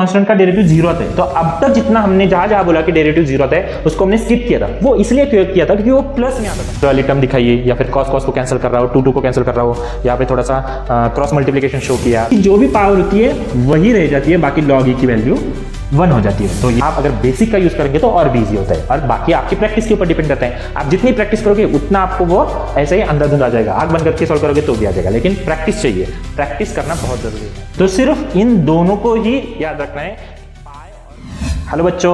Constant का derivative 0 आता है। तो अब तक जितना हमने जहां बोला कि डेरिवेटिव 0 आता है उसको हमने स्किप किया था, वो इसलिए किया था क्योंकि वो प्लस में आता था। तो वाली टर्म दिखाइए या फिर cos को कैंसिल कर रहा हो, 2 को कैंसिल कर रहा हो, यहाँ पे थोड़ा सा क्रॉस मल्टीप्लिकेशन शो किया, जो भी पावर होती है वही रह जाती है, बाकी log e की वैल्यू 1 हो जाती है। तो आप अगर बेसिक का यूज करेंगे तो और भी इजी होता है, और बाकी आपकी प्रैक्टिस के ऊपर डिपेंड करता है। आप जितनी प्रैक्टिस करोगे उतना आपको वो ऐसे ही अंधाधुंध आ जाएगा, आंख बंद करके सॉल्व करोगे तो भी आ जाएगा, लेकिन प्रैक्टिस चाहिए, प्रैक्टिस करना बहुत जरूरी है। तो सिर्फ इन दोनों को ही याद रखना है। हेलो बच्चों,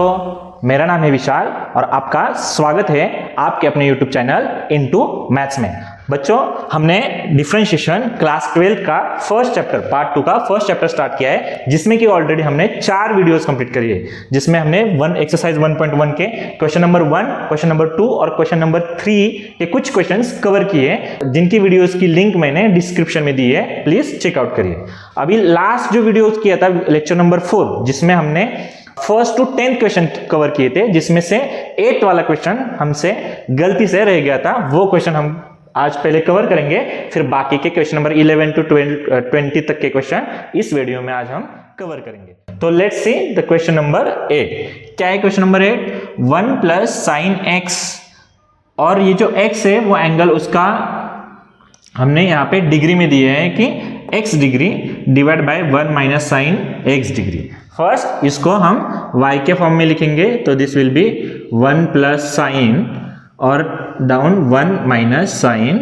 मेरा नाम है विशाल और आपका स्वागत है आपके अपने YouTube चैनल इनटू मैथ्स में। बच्चों, हमने डिफरेंशिएशन क्लास 12 का फर्स्ट चैप्टर पार्ट 2 का फर्स्ट चैप्टर स्टार्ट किया है, जिसमें कि ऑलरेडी हमने 4 वीडियोस कंप्लीट करी है, जिसमें हमने एक्सरसाइज 1.1 के क्वेश्चन नंबर 1, क्वेश्चन नंबर 2 और क्वेश्चन नंबर 3 के कुछ क्वेश्चंस कवर किए, जिनकी वीडियोस की लिंक मैंने डिस्क्रिप्शन में दी है, प्लीज चेकआउट करिए। अभी लास्ट जो वीडियोस किया था लेक्चर नंबर 4, जिसमें हमने first to 10th question cover किए थे, जिसमें से 8th वाला क्वेश्चन हमसे गलती से रह गया था, वो क्वेश्चन हम आज पहले कवर करेंगे, फिर बाकी के क्वेश्चन नंबर 11 टू 20 तक के क्वेश्चन इस वीडियो में आज हम कवर करेंगे। तो let's see the question number 8। क्या है question number 8? 1 plus sine x, और ये जो x है वो एंगल उसका हमने यहाँ पे डिग्री में दिया है कि x degree divide by 1 minus sine x degree. First इसको हम y के फॉर्म में लिखेंगे, तो this will be 1 plus sine और down 1 minus sine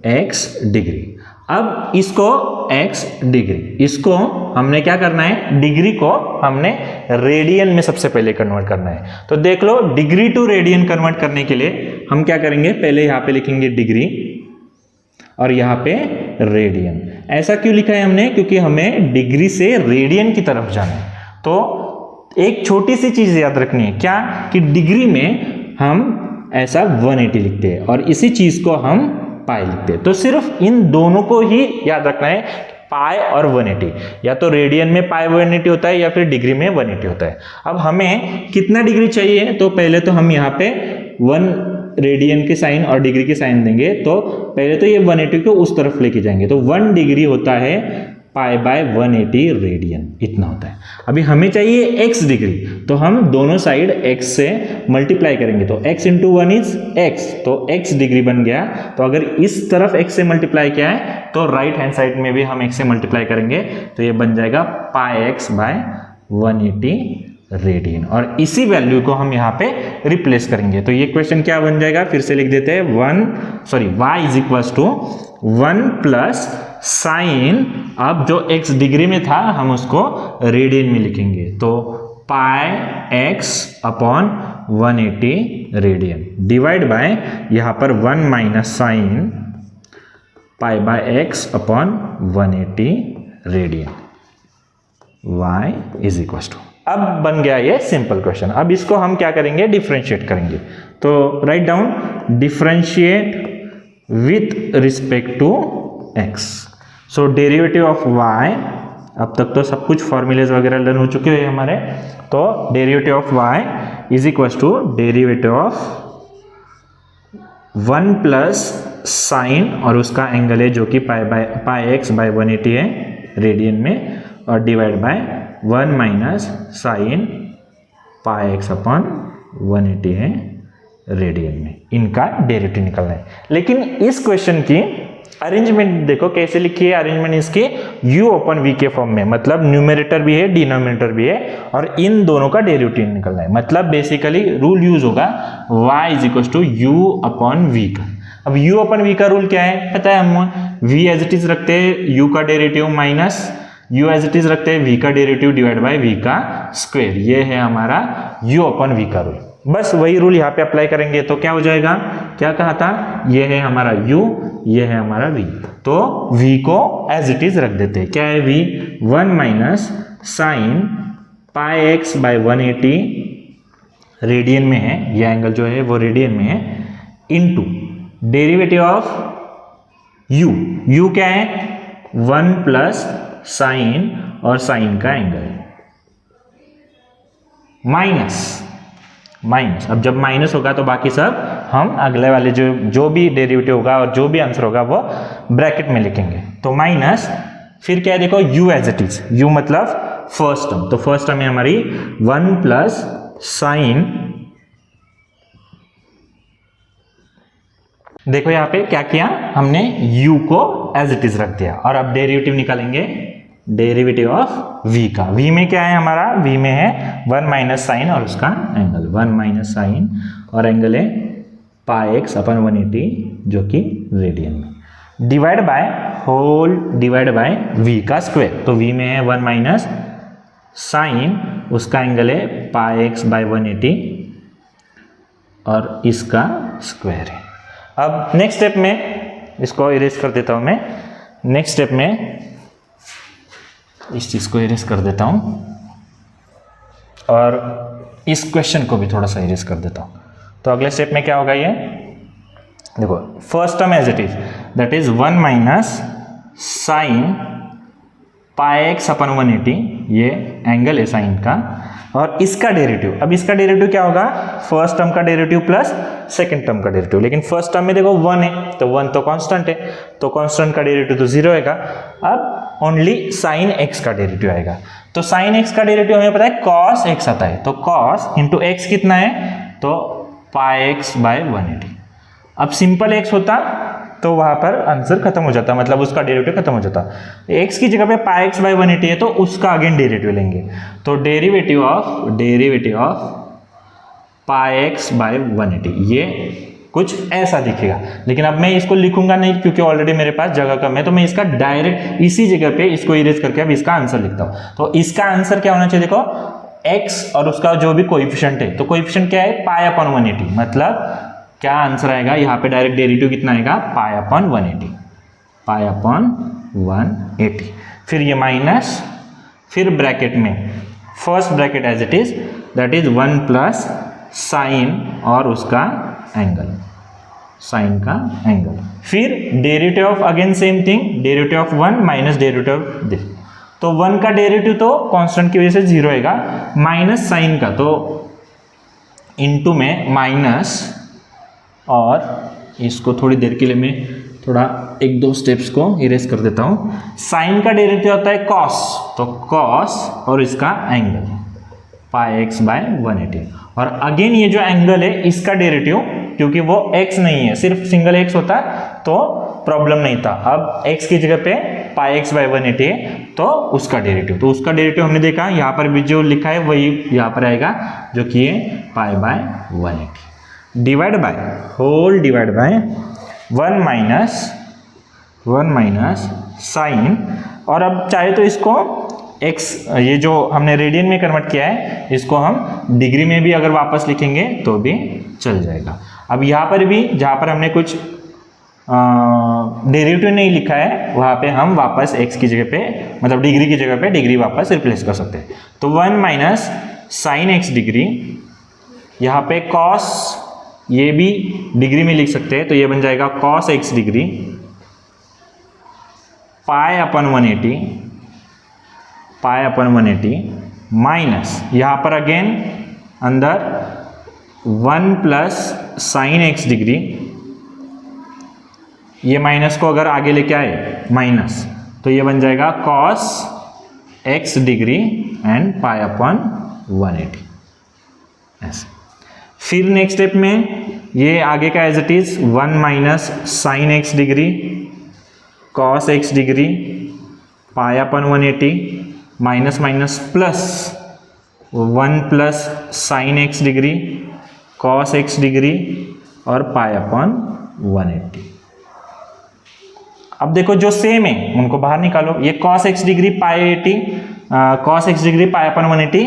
x degree. अब इसको x डिग्री, इसको हमने क्या करना है, डिग्री को हमने रेडियन में सबसे पहले कन्वर्ट करना है। तो देख लो, डिग्री टू रेडियन कन्वर्ट करने के लिए हम क्या करेंगे, पहले यहाँ पे लिखेंगे डिग्री और यहाँ पे रेडियन। ऐसा क्यों लिखा है हमने? क्योंकि हमें डिग्री से रेडियन की तरफ जाना है। तो एक छोटी सी चीज याद रखनी है, क्या कि डिग्री में हम ऐसा 180 लिखते हैं और इसी चीज को हम पाई लिखते हैं। तो सिर्फ इन दोनों को ही याद रखना है, पाई और 180। या तो रेडियन में पाई 180 होता है या फिर डिग्री में 180 होता है। अब हमें कितना डिग्री चाहिए, तो पहले तो हम यहाँ पे 1 रेडियन के साइन और डिग्री के साइन देंगे, तो पहले तो ये 180 को उस तरफ लेके जाएंगे, तो 1 डिग्री होता है पाई बाय 180 रेडियन, इतना होता है। अभी हमें चाहिए x डिग्री, तो हम दोनों साइड x से मल्टीप्लाई करेंगे, तो x इंटू 1 इज x, तो x डिग्री बन गया। तो अगर इस तरफ x से मल्टीप्लाई किया है तो राइट हैंड साइड में भी हम x से मल्टीप्लाई करेंगे, तो ये बन जाएगा पाई x बाय 180 रेडियन, और इसी वैल्यू को हम यहाँ पे रिप्लेस करेंगे। तो ये क्वेश्चन क्या बन जाएगा, फिर से लिख देते हैं, y is equal to 1 plus sine, अब जो x डिग्री में था हम उसको रेडियन में लिखेंगे, तो pi x upon 180 radian divide by यहाँ पर 1 minus sine pi by x upon 180 radian, y is equal to. अब बन गया ये सिंपल क्वेश्चन। अब इसको हम क्या करेंगे, डिफरेंशिएट करेंगे। तो right down differentiate with respect to x। So derivative of y, अब तक तो सब कुछ फॉर्मूलेज वगैरह लर्न हो चुके हैं हमारे, तो derivative of y is equal to derivative of 1 plus sine और उसका एंगल है जो कि पाई x बाय 180 है रेडियन में, और divide by 1 minus sine pi x upon 180 है रेडियन में। इनका डेरिवेटिव निकलना है। लेकिन इस क्वेश्चन की अरेंजमेंट देखो कैसे लिखी है, अरेंजमेंट इसके u अपॉन v के फॉर्म में, मतलब न्यूमरेटर भी है डिनोमिनेटर भी है, और इन दोनों का डेरिवेटिव निकलना है। मतलब बेसिकली रूल यूज होगा y is equal to u upon v का। अब u अपॉन v का रूल क्या है पता है, हम v एज इट इज रखते हैं, u का derivative minus u as it is रखते हैं, v का डेरिवेटिव डिवाइड बाय v का स्क्वायर। ये है हमारा u अपॉन v का रूल। बस वही रूल यहाँ पे अप्लाई करेंगे तो क्या हो जाएगा, क्या कहा था, ये है हमारा u, ये है हमारा v, तो v को एज इट इज रख देते हैं। क्या है v, 1 minus sine pi x by 180 radian में है, ये एंगल जो है वो रेडियन में है, into derivative of u, u क्या है 1 प्लस साइन और साइन का एंगल माइनस। अब जब माइनस होगा तो बाकी सब हम अगले वाले जो भी डेरिवेटिव होगा और जो भी आंसर होगा वो ब्रैकेट में लिखेंगे। तो माइनस, फिर क्या है देखो u as it is, u मतलब फर्स्ट टर्म, तो फर्स्ट टर्म है हमारी 1 प्लस साइन, देखो यहां पे क्या किया हमने, u को एज इट इज रख दिया और अब डेरिवेटिव निकालेंगे, डेरिवेटिव ऑफ v का। v में क्या है हमारा, v में है 1 माइनस साइन और उसका एंगल, 1 माइनस साइन और एंगल है पाई एक्स अपन 180 जो कि रेडियन में, divide by whole divide by v का स्क्वायर, तो v में है 1 माइनस साइन, उसका एंगल है पाई एक्स बाय 180 और इसका स्क्वायर है। अब नेक्स्ट स्टेप में इसको इरेज कर देता हूं मैं, नेक्स्ट स्टेप में इस चीज को इरेज कर देता हूं और इस क्वेश्चन को भी थोड़ा सा इरेज कर देता हूं। तो अगले स्टेप में क्या होगा, ये देखो first term as it is, that is 1 minus sine pi x अपन 180, ये एंगल है साइन का, और इसका डेरिवेटिव, अब इसका डेरिवेटिव क्या होगा, फर्स्ट टर्म का डेरिवेटिव प्लस सेकंड टर्म का डेरिवेटिव, लेकिन फर्स्ट टर्म में देखो 1 है तो 1 तो कांस्टेंट है, तो कांस्टेंट का डेरिवेटिव तो 0 आएगा। अब ओनली साइन एक्स का डेरिवेटिव आएगा, तो साइन एक्स का डेरिवेटिव हमें पता है कॉस एक्स आता है, तो कॉस इंटू एक्स कितना है, तो पाई एक्स बाय 180। अब सिंपल एक्स होता तो वहां पर आंसर खत्म हो जाता, मतलब उसका डेरिवेटिव खत्म हो जाता। एक्स की जगह पे पाई एक्स बाय 180 है तो उसका अगेन डेरिवेटिव लेंगे, तो derivative of pi x by 180 ये कुछ ऐसा दिखेगा, लेकिन अब मैं इसको लिखूंगा नहीं क्योंकि ऑलरेडी मेरे पास जगह कम है, तो मैं इसका डायरेक्ट इसी जगह पे इसको इरेज करके अब इसका आंसर लिखता हूं। तो इसका आंसर क्या होना चाहिए, देखो x और उसका जो भी कोएफिशिएंट है, तो कोएफिशिएंट क्या है, पाई अपॉन 180, मतलब क्या आंसर आएगा, यहाँ पे डायरेक्ट डेरिवेटिव कितना आएगा, पाई अपॉन 180, पाई अपॉन 180, फिर ये माइनस, फिर ब्रैकेट में first bracket as it is, that is 1 plus sine और उसका एंगल, साइन का एंगल, फिर derivative of again same thing, derivative of 1 minus derivative of this, तो 1 का डेरिवेटिव तो कांस्टेंट की वजह से 0 आएगा, माइनस साइन का तो इनटू में माइनस, और इसको थोड़ी देर के लिए मैं थोड़ा 1-2 स्टेप्स को इरेज कर देता हूं। साइन का डेरिवेटिव होता है कॉस, तो कॉस और इसका एंगल पाई एक्स बाय 180, और अगेन ये जो एंगल है इसका डेरिवेटिव, क्योंकि वो x नहीं है, सिर्फ सिंगल x होता तो प्रॉब्लम नहीं था, अब x की जगह पे पाई एक्स बाय 180 है तो उसका डेरिवेटिव, तो उसका डेरिवेटिव हमने देखा यहाँ पर भी जो लिखा है वही यहाँ पर आएगा, जो कि है pi by 180 divide by whole divide by 1 minus sine, और अब चाहे तो इसको x, ये जो हमने रेडियन में कन्वर्ट किया है इसको हम डिग्री में भी अगर वापस लिखेंगे तो भी चल जाएगा। अब यहाँ पर भी जहाँ पर हमने कुछ डेरिवेटिव नहीं लिखा है वहाँ पे हम वापस x की जगह पे, मतलब डिग्री की जगह पे डिग्री वापस रिप्लेस कर सकते हैं, तो 1 माइनस साइन एक्स डिग्री, यहाँ पे कॉस ये भी डिग्री में लिख सकते हैं, तो ये बन जाएगा cos x degree pi upon 180 minus, यहाँ पर अगेन अंदर 1 प्लस साइन एक्स डिग्री, ये माइनस को अगर आगे लेके आए माइनस, तो ये बन जाएगा cos x degree and pi upon 180 ऐसे। फिर नेक्स्ट स्टेप में ये आगे का as it is 1 minus sine x degree cos x degree pi upon 180 minus minus plus 1 plus sine x degree cos x degree और पाई अपन 180। अब देखो जो सेम है उनको बाहर निकालो, ये cos x degree pi 80 cos x degree pi upon 180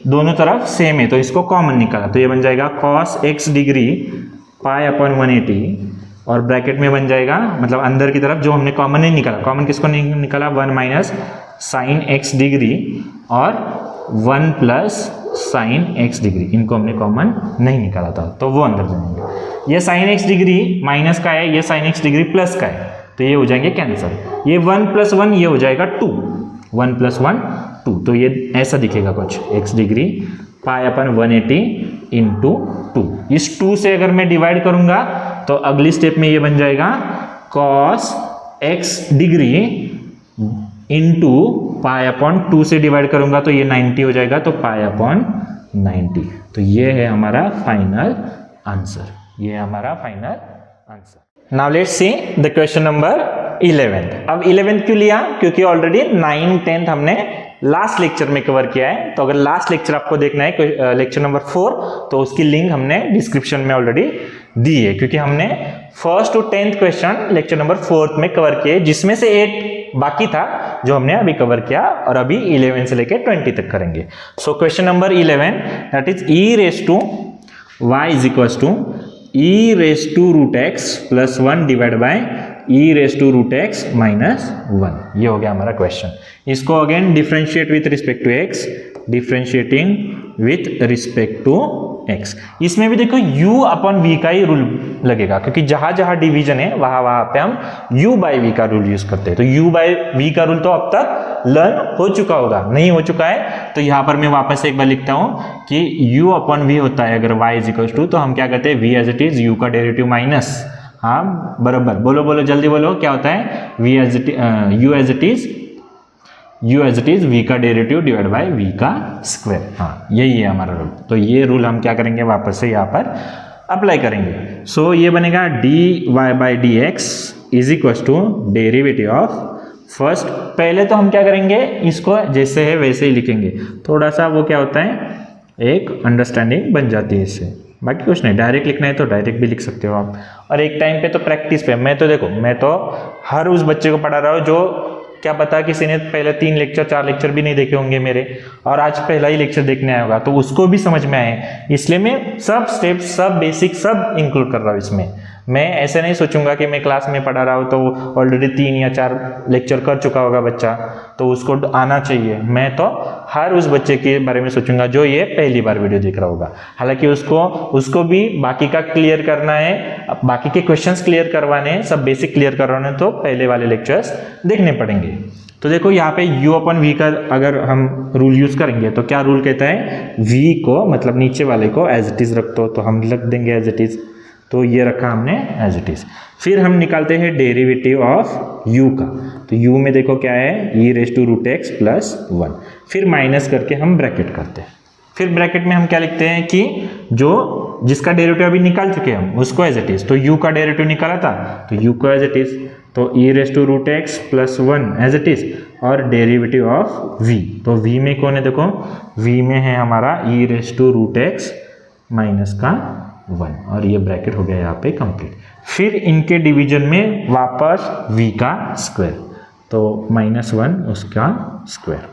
दोनों तरफ सेम है, तो इसको कॉमन निकाला, तो ये बन जाएगा cos x degree pi upon 180 और ब्रैकेट में बन जाएगा, मतलब अंदर की तरफ जो हमने कॉमन नहीं निकाला, कॉमन किसको नहीं निकाला, 1 माइनस साइन एक्स डिग्री और 1 प्लस साइन एक्स डिग्री, इनको हमने कॉमन नहीं निकाला था तो वो अंदर जाएंगे। ये साइन एक्स डिग्री माइनस का है, ये साइन एक्स डिग्री प्लस का है, तो ये हो जाएंगे कैंसिल, ये 1 प्लस 1 ये हो जाएगा 2, 1 प्लस 1 2, तो ये ऐसा दिखेगा कुछ x degree pi upon 180 into 2, इस 2 से अगर मैं डिवाइड करूंगा तो अगली स्टेप में ये बन जाएगा cos x degree into pi upon 2 से डिवाइड करूंगा तो ये 90 हो जाएगा, तो पाई अपॉन 90। तो ये है हमारा फाइनल आंसर, ये है हमारा final answer. Now let's see the question number 11। अब 11 क्यों लिया? क्योंकि ऑलरेडी 9, 10 हमने लास्ट लेक्चर में कवर किया है। तो अगर लास्ट लेक्चर आपको देखना है, लेक्चर नंबर 4, तो उसकी लिंक हमने डिस्क्रिप्शन में ऑलरेडी दी है, क्योंकि हमने 1st to 10th question lecture number 4 में कवर किए, जिसमें से 8 बाकी था जो हमने अभी कवर किया, और अभी 11 से लेकर 20 तक करेंगे। So question number 11, that is e raise to y is equal to e raise to root x plus 1 divide by e raise to root x minus 1। ये हो गया हमारा क्वेश्चन। इसको again differentiate with respect to x, differentiating with respect to x। इसमें भी देखो u upon v का ही rule लगेगा, क्योंकि जहां जहां डिवीजन है वहां वहां पे हम u बाई v का रूल यूज करते हैं। तो u बाई v का रूल तो अब तक लर्न हो चुका होगा, नहीं हो चुका है तो यहां पर मैं वापस एक बार लिखता हूं कि u अपॉन v होता है अगर y इज इक्वल टू, तो हम क्या करते हैं v as it is, u का डेरिवेटिव माइनस, हाँ बराबर, बोलो बोलो जल्दी बोलो, क्या होता है v as it u as it is, u as it is v का डेरिवेटिव डिवाइड बाय v का स्क्वायर। हाँ यही है हमारा रूल। तो ये रूल हम क्या करेंगे, वापस से यहाँ पर अप्लाई करेंगे। सो ये बनेगा dy by d x is equal to derivative of first, पहले तो हम क्या करेंगे, इसको जैसे है वैसे ही लिखेंगे, थोड़ा सा वो क्या होता है, एक अंडरस्टैंडिंग बन जाती है इससे, बाकी कुछ नहीं। डायरेक्ट लिखना है तो डायरेक्ट भी लिख सकते हो आप, और एक टाइम पे तो प्रैक्टिस पे, मैं तो देखो मैं तो हर उस बच्चे को पढ़ा रहा हूँ जो क्या पता किसी ने पहले 3 लेक्चर 4 लेक्चर भी नहीं देखे होंगे मेरे, और आज पहला ही लेक्चर देखने आया होगा, तो उसको भी समझ में आए, इसलिए मैं सब स्टेप, सब बेसिक, सब इंक्लूड कर रहा हूँ इसमें। मैं ऐसे नहीं सोचूंगा कि मैं क्लास में पढ़ा रहा हूँ तो ऑलरेडी 3 या 4 लेक्चर कर चुका होगा बच्चा, तो उसको आना चाहिए। मैं तो हर उस बच्चे के बारे में सोचूंगा जो ये पहली बार वीडियो देख रहा होगा। हालांकि उसको भी बाकी का क्लियर करना है, बाकी के क्वेश्चंस क्लियर करवाने हैं, सब बेसिक क्लियर करवाने, तो पहले वाले लेक्चर्स देखने पड़ेंगे। तो देखो यहाँ पे u अपन v का अगर हम रूल यूज करेंगे तो क्या रूल कहता है, v को मतलब नीचे वाले को एज इट इज रख दो, तो हम रख देंगे एज इट इज, तो ये रखा हमने एज इट इज। फिर हम निकालते हैं डेरिवेटिव ऑफ u का, तो u में देखो क्या है, e raise to root x plus 1, फिर माइनस करके हम ब्रैकेट करते हैं। फिर ब्रैकेट में हम क्या लिखते हैं कि जो जिसका डेरिवेटिव अभी निकाल चुके हैं हम उसको एज इट इज, तो u का डेरिवेटिव निकाला था तो u को एज इट इज, तो e raise to root x plus 1 as it is, और डेरिवेटिव ऑफ v, तो v में कौन है, देखो v में है हमारा e raise to root x minus का 1, और ये ब्रैकेट हो गया यहाँ पे कंप्लीट। फिर इनके डिवीजन में वापस v का स्क्वायर, तो -1 उसका स्क्वायर।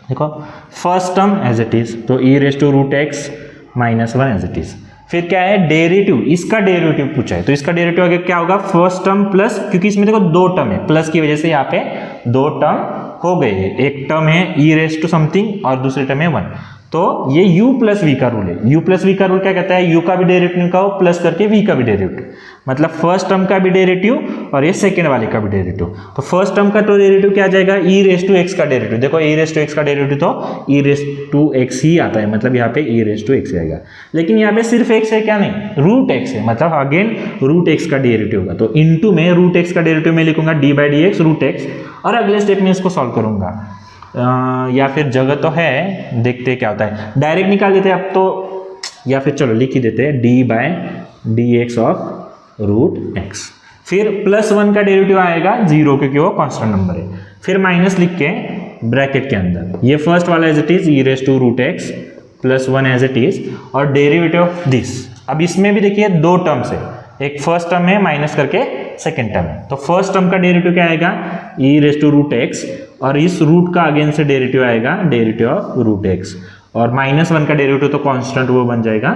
देखो first term as it is, तो e raise to root x minus 1 as it is. फिर क्या है डेरिवेटिव, इसका डेरिवेटिव पूछा है, तो इसका डेरिवेटिव आगे क्या होगा, फर्स्ट टर्म प्लस, क्योंकि इसमें देखो 2 टर्म है, प्लस की वजह से यहाँ पे 2 टर्म हो गए। एक टर्म है e रेज टू समथिंग और दूसरे टर्म है 1, तो ये u प्लस v का रूल है। u प्लस v का रूल क्या कहता है, u का भी डेरिवेटिव निकालो प्लस करके v का भी डेरिवेटिव, मतलब फर्स्ट टर्म का भी डेरिवेटिव और ये सेकंड वाले का भी डेरिवेटिव। तो फर्स्ट टर्म का तो डेरिवेटिव क्या आ जाएगा, e रेज टू x का डेरिवेटिव, देखो e रेज टू x का डेरिवेटिव तो e रेज टू x ही आता है, मतलब यहाँ पे e रेज टू x आएगा। लेकिन यहाँ पे सिर्फ x है क्या, नहीं रूट x है, मतलब अगेन रूट x का डेरिवेटिव होगा, तो इनटू में रूट x का डेरिवेटिव में लिखूंगा d by d x root x, और अगले स्टेप में इसको सॉल्व करूंगा। या फिर जगह तो है, देखते हैं क्या होता है, डायरेक्ट निकाल देते हैं अब तो, या फिर चलो लिख ही देते हैं d by d x of root x. फिर +1 का डेरिवेटिव आएगा 0, क्योंकि वो कांस्टेंट नंबर है। फिर माइनस लिख के ब्रैकेट के अंदर ये फर्स्ट वाला as it is e raise to root x plus 1 as it is, और डेरिवेटिव ऑफ दिस। अब इसमें भी देखिए 2 टर्म्स है, एक फर्स्ट टर्म है माइनस करके सेकेंड टर्म है, तो फर्स्ट टर्म का डेरिवेटिव क्या आएगा, e raise to root x, और इस रूट का अगेन से डेरिवेटिव आएगा डेरिवेटिव ऑफ रूट एक्स, और -1 का डेरिवेटिव तो कांस्टेंट, वो बन जाएगा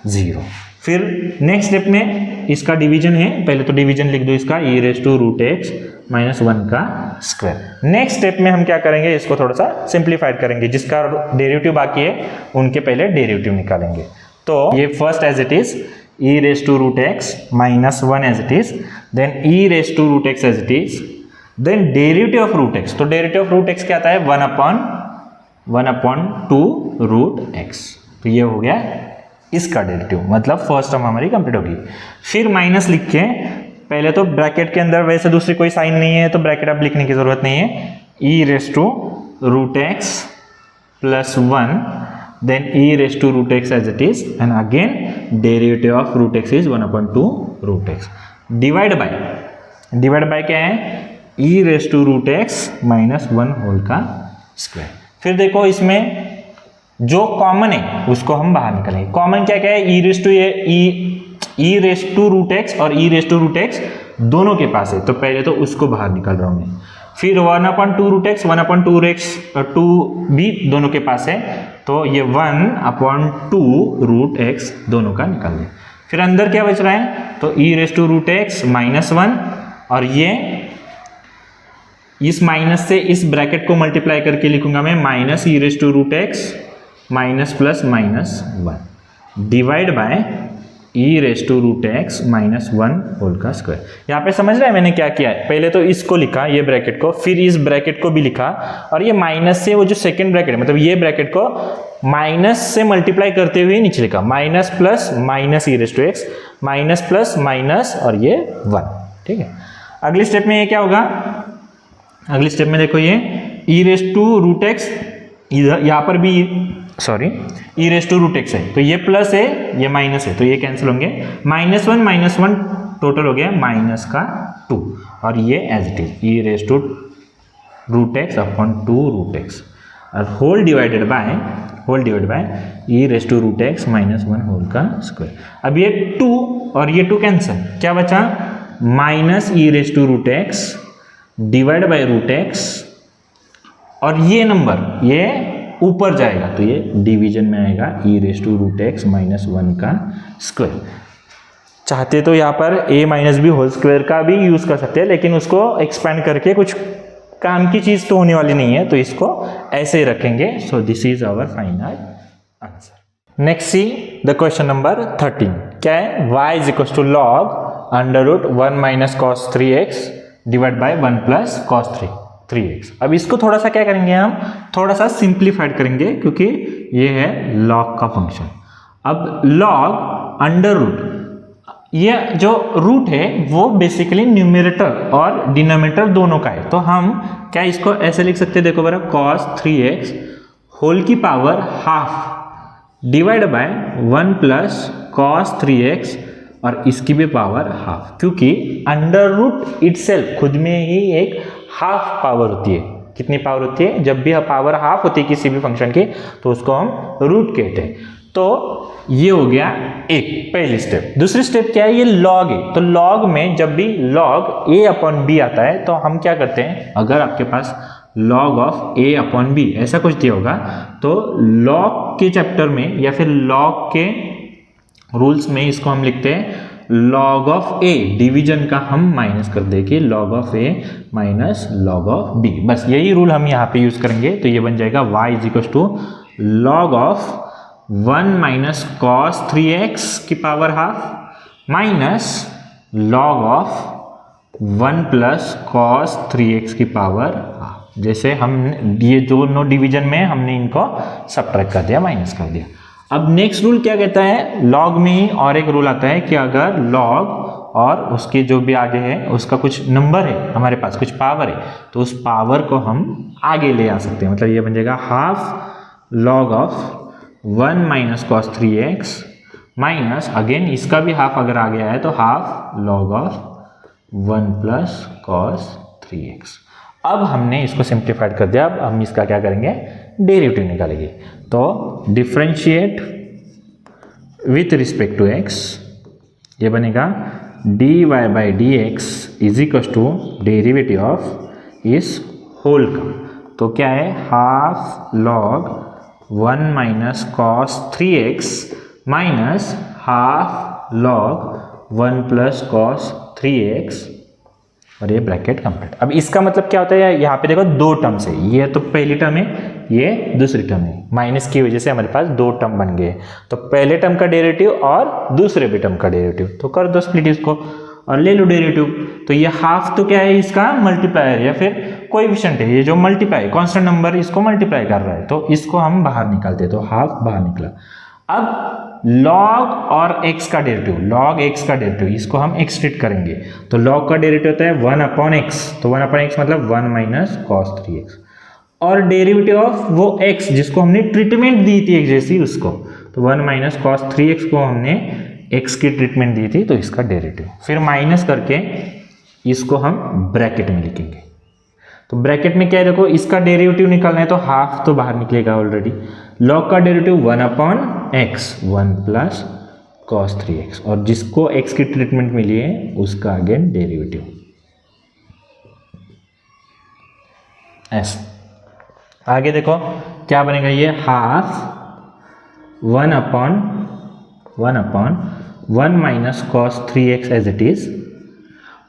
0। फिर नेक्स्ट स्टेप में इसका डिवीजन है, पहले तो डिवीजन लिख दो इसका, e raise to root x minus 1 का स्क्वायर। नेक्स्ट स्टेप में हम क्या करेंगे, इसको थोड़ा सा सिंप्लीफाइड करेंगे, जिसका डेरिवेटिव बाकी है उनके पहले डेरिवेटिव निकालेंगे। तो ये first as it is e raise to root x minus 1 as it is, then e raise to root x as it is, then derivative of root x, तो डेरिवेटिव ऑफ रूट एक्स क्या आता है, 1 upon 2 root x, तो ये हो गया इसका derivative, मतलब फर्स्ट टर्म हमारी कंप्लीट होगी। फिर माइनस लिख के, पहले तो ब्रैकेट के अंदर वैसे दूसरी कोई साइन नहीं है तो ब्रैकेट अब लिखने की जरूरत नहीं है, e raise to root x plus 1, then e raised to root x as it is, and again derivative of root x is 1/2 root x. divide by क्या है, e raised to root x minus 1 whole का square. फिर देखो इसमें जो common है उसको हम बाहर निकालेंगे. कॉमन क्या क्या है, e raised to root x और e raised to root x दोनों के पास है, तो पहले तो उसको बाहर निकाल रहा हूं मैं. फिर 1/2 रूट एक्स 1/2 एक्स 2 भी दोनों के पास है, तो ये 1/2 रूट एक्स दोनों का निकाल दें. फिर अंदर क्या बच रहा है, तो e raise to root x minus 1, और ये इस माइनस से इस ब्रैकेट को मल्टीप्लाई करके लिखूंगा मैं minus e raise to root x minus plus minus 1 divide by e raise to root x minus 1 whole का स्क्वायर. यहाँ पे समझ रहे हैं मैंने क्या किया है, पहले तो इसको लिखा ये ब्रैकेट को, फिर इस ब्रैकेट को भी लिखा, और ये माइनस से वो जो सेकंड ब्रैकेट है मतलब ये ब्रैकेट को माइनस से मल्टीप्लाई करते हुए नीचे लिखा minus plus minus e raise to x minus plus minus और ये 1. ठीक है, अगली स्टेप में ये क्या होगा, अगली स्टेप में देखो ये ई रेस टू रूट एक्स, यहाँ पर भी ई रेस टू रूट एक्स है, तो ये प्लस है ये माइनस है, तो ये कैंसिल होंगे. -1 टोटल हो गया माइनस का 2, और ये as it is e raise to root x upon 2 root x और whole divided by e raise to root x minus 1 whole का स्क्वायर. अब ये 2 और ये 2 कैंसिल, क्या बचा minus e raise to root x divide by root x, और ये नंबर ये ऊपर जाएगा तो ये डिवीजन में आएगा e raise to root x minus 1 का स्क्वायर. चाहते तो यहाँ पर a minus B whole square का भी यूज कर सकते हैं, लेकिन उसको एक्सपेंड करके कुछ काम की चीज तो होने वाली नहीं है, तो इसको ऐसे ही रखेंगे. So this is our final answer. Next see the question number 13. क्या है, y is equal to log under root 1 minus cos 3x divide by 1 plus cos 3x. अब इसको थोड़ा सा क्या करेंगे, हम थोड़ा सा सिंप्लीफाइड करेंगे क्योंकि ये है लॉग का फंक्शन. अब लॉग अंडर रूट, ये जो रूट है वो बेसिकली न्यूमरेटर और डिनोमिनेटर दोनों का है, तो हम क्या इसको ऐसे लिख सकते हैं, देखो बरा cos 3x होल की power half divide by 1 plus cos 3x और इसकी भी पावर हाफ, क्योंकि अंडर रूट इटसेल्फ खुद में ही एक हाफ पावर होती है. कितनी पावर होती है, जब भी पावर हाफ होती है किसी भी फंक्शन की तो उसको हम रूट कहते हैं. तो ये हो गया एक पहली स्टेप. दूसरी स्टेप क्या है, ये लॉग है, तो लॉग में जब भी लॉग a अपॉन बी आता है तो हम क्या करते हैं, अगर आपके पास log of a upon B ऐसा कुछ दिया होगा तो लॉग के चैप्टर में या फिर लॉग के रूल्स में इसको हम लिखते हैं लॉग ऑफ a, डिवीजन का हम माइनस कर देंगे log of a minus log of b. बस यही रूल हम यहाँ पे यूज करेंगे, तो ये बन जाएगा y is equal to log of 1 minus cos 3x की power half minus log of 1 plus cos 3x की पावर हाफ. जैसे हम ये दोनों डिवीजन में हमने इनको सबट्रैक्ट कर दिया, माइनस कर दिया. अब नेक्स्ट रूल क्या कहता है, लॉग में ही और एक रूल आता है कि अगर लॉग और उसके जो भी आगे है उसका कुछ नंबर है, हमारे पास कुछ पावर है, तो उस पावर को हम आगे ले आ सकते हैं. मतलब ये बन जाएगा half log of 1 minus cos 3x minus again इसका भी हाफ अगर आ गया है तो half log of 1 plus cos 3x. अब हमने इसको सिंप्लीफाइड कर दिया, अब हम इसका क्या करेंगे, डेरिवेटिव निकालेंगे. तो differentiate with respect to x, ये बनेगा dy by d x is equal to derivative of इस होल का. तो क्या है, half log 1 minus cos 3x minus half log 1 plus cos 3x और ये ब्रैकेट कंप्लीट. अब इसका मतलब क्या होता है, यहाँ पे देखो दो टर्म्स है, ये तो पहली टर्म है, ये दूसरी टर्म है, माइनस की वजह से हमारे पास दो टर्म बन गए. तो पहले टर्म का डेरिवेटिव और दूसरे भी टर्म का डेरिवेटिव, तो कर दो स्प्लिट इसको और ले लो डेरिवेटिव. तो ये हाफ तो क्या है, इसका मल्टीप्लायर या फिर कोएफिशिएंट है, ये जो मल्टीप्लाई कांस्टेंट नंबर इसको मल्टीप्लाई कर रहा है, तो इसको हम बाहर निकालते हैं, तो हाफ बाहर निकला. अब log और x का डेरिवेटिव, log x का डेरिवेटिव इसको हम x ट्रीट करेंगे, तो log का डेरिवेटिव होता है 1/x, तो 1/x मतलब 1 माइनस cos 3x, और डेरिवेटिव ऑफ वो x जिसको हमने ट्रीटमेंट दी थी एक जैसी उसको, तो 1 माइनस cos 3x को हमने x की ट्रीटमेंट दी थी तो इसका डेरिवेटिव, फिर माइनस करके इसको हम ब्रैकेट में लिखेंगे। तो ब्रैकेट में क्या है, देखो इसका डेरिवेटिव निकालना है तो हाफ तो बाहर निकलेगा ऑलरेडी, log का derivative 1/x 1 plus cos 3x, और जिसको x की ट्रीटमेंट मिली है उसका अगेन डेरिवेटिव ऐसे। आगे देखो क्या बनेगा, ये half 1/1 minus cos 3x as it is,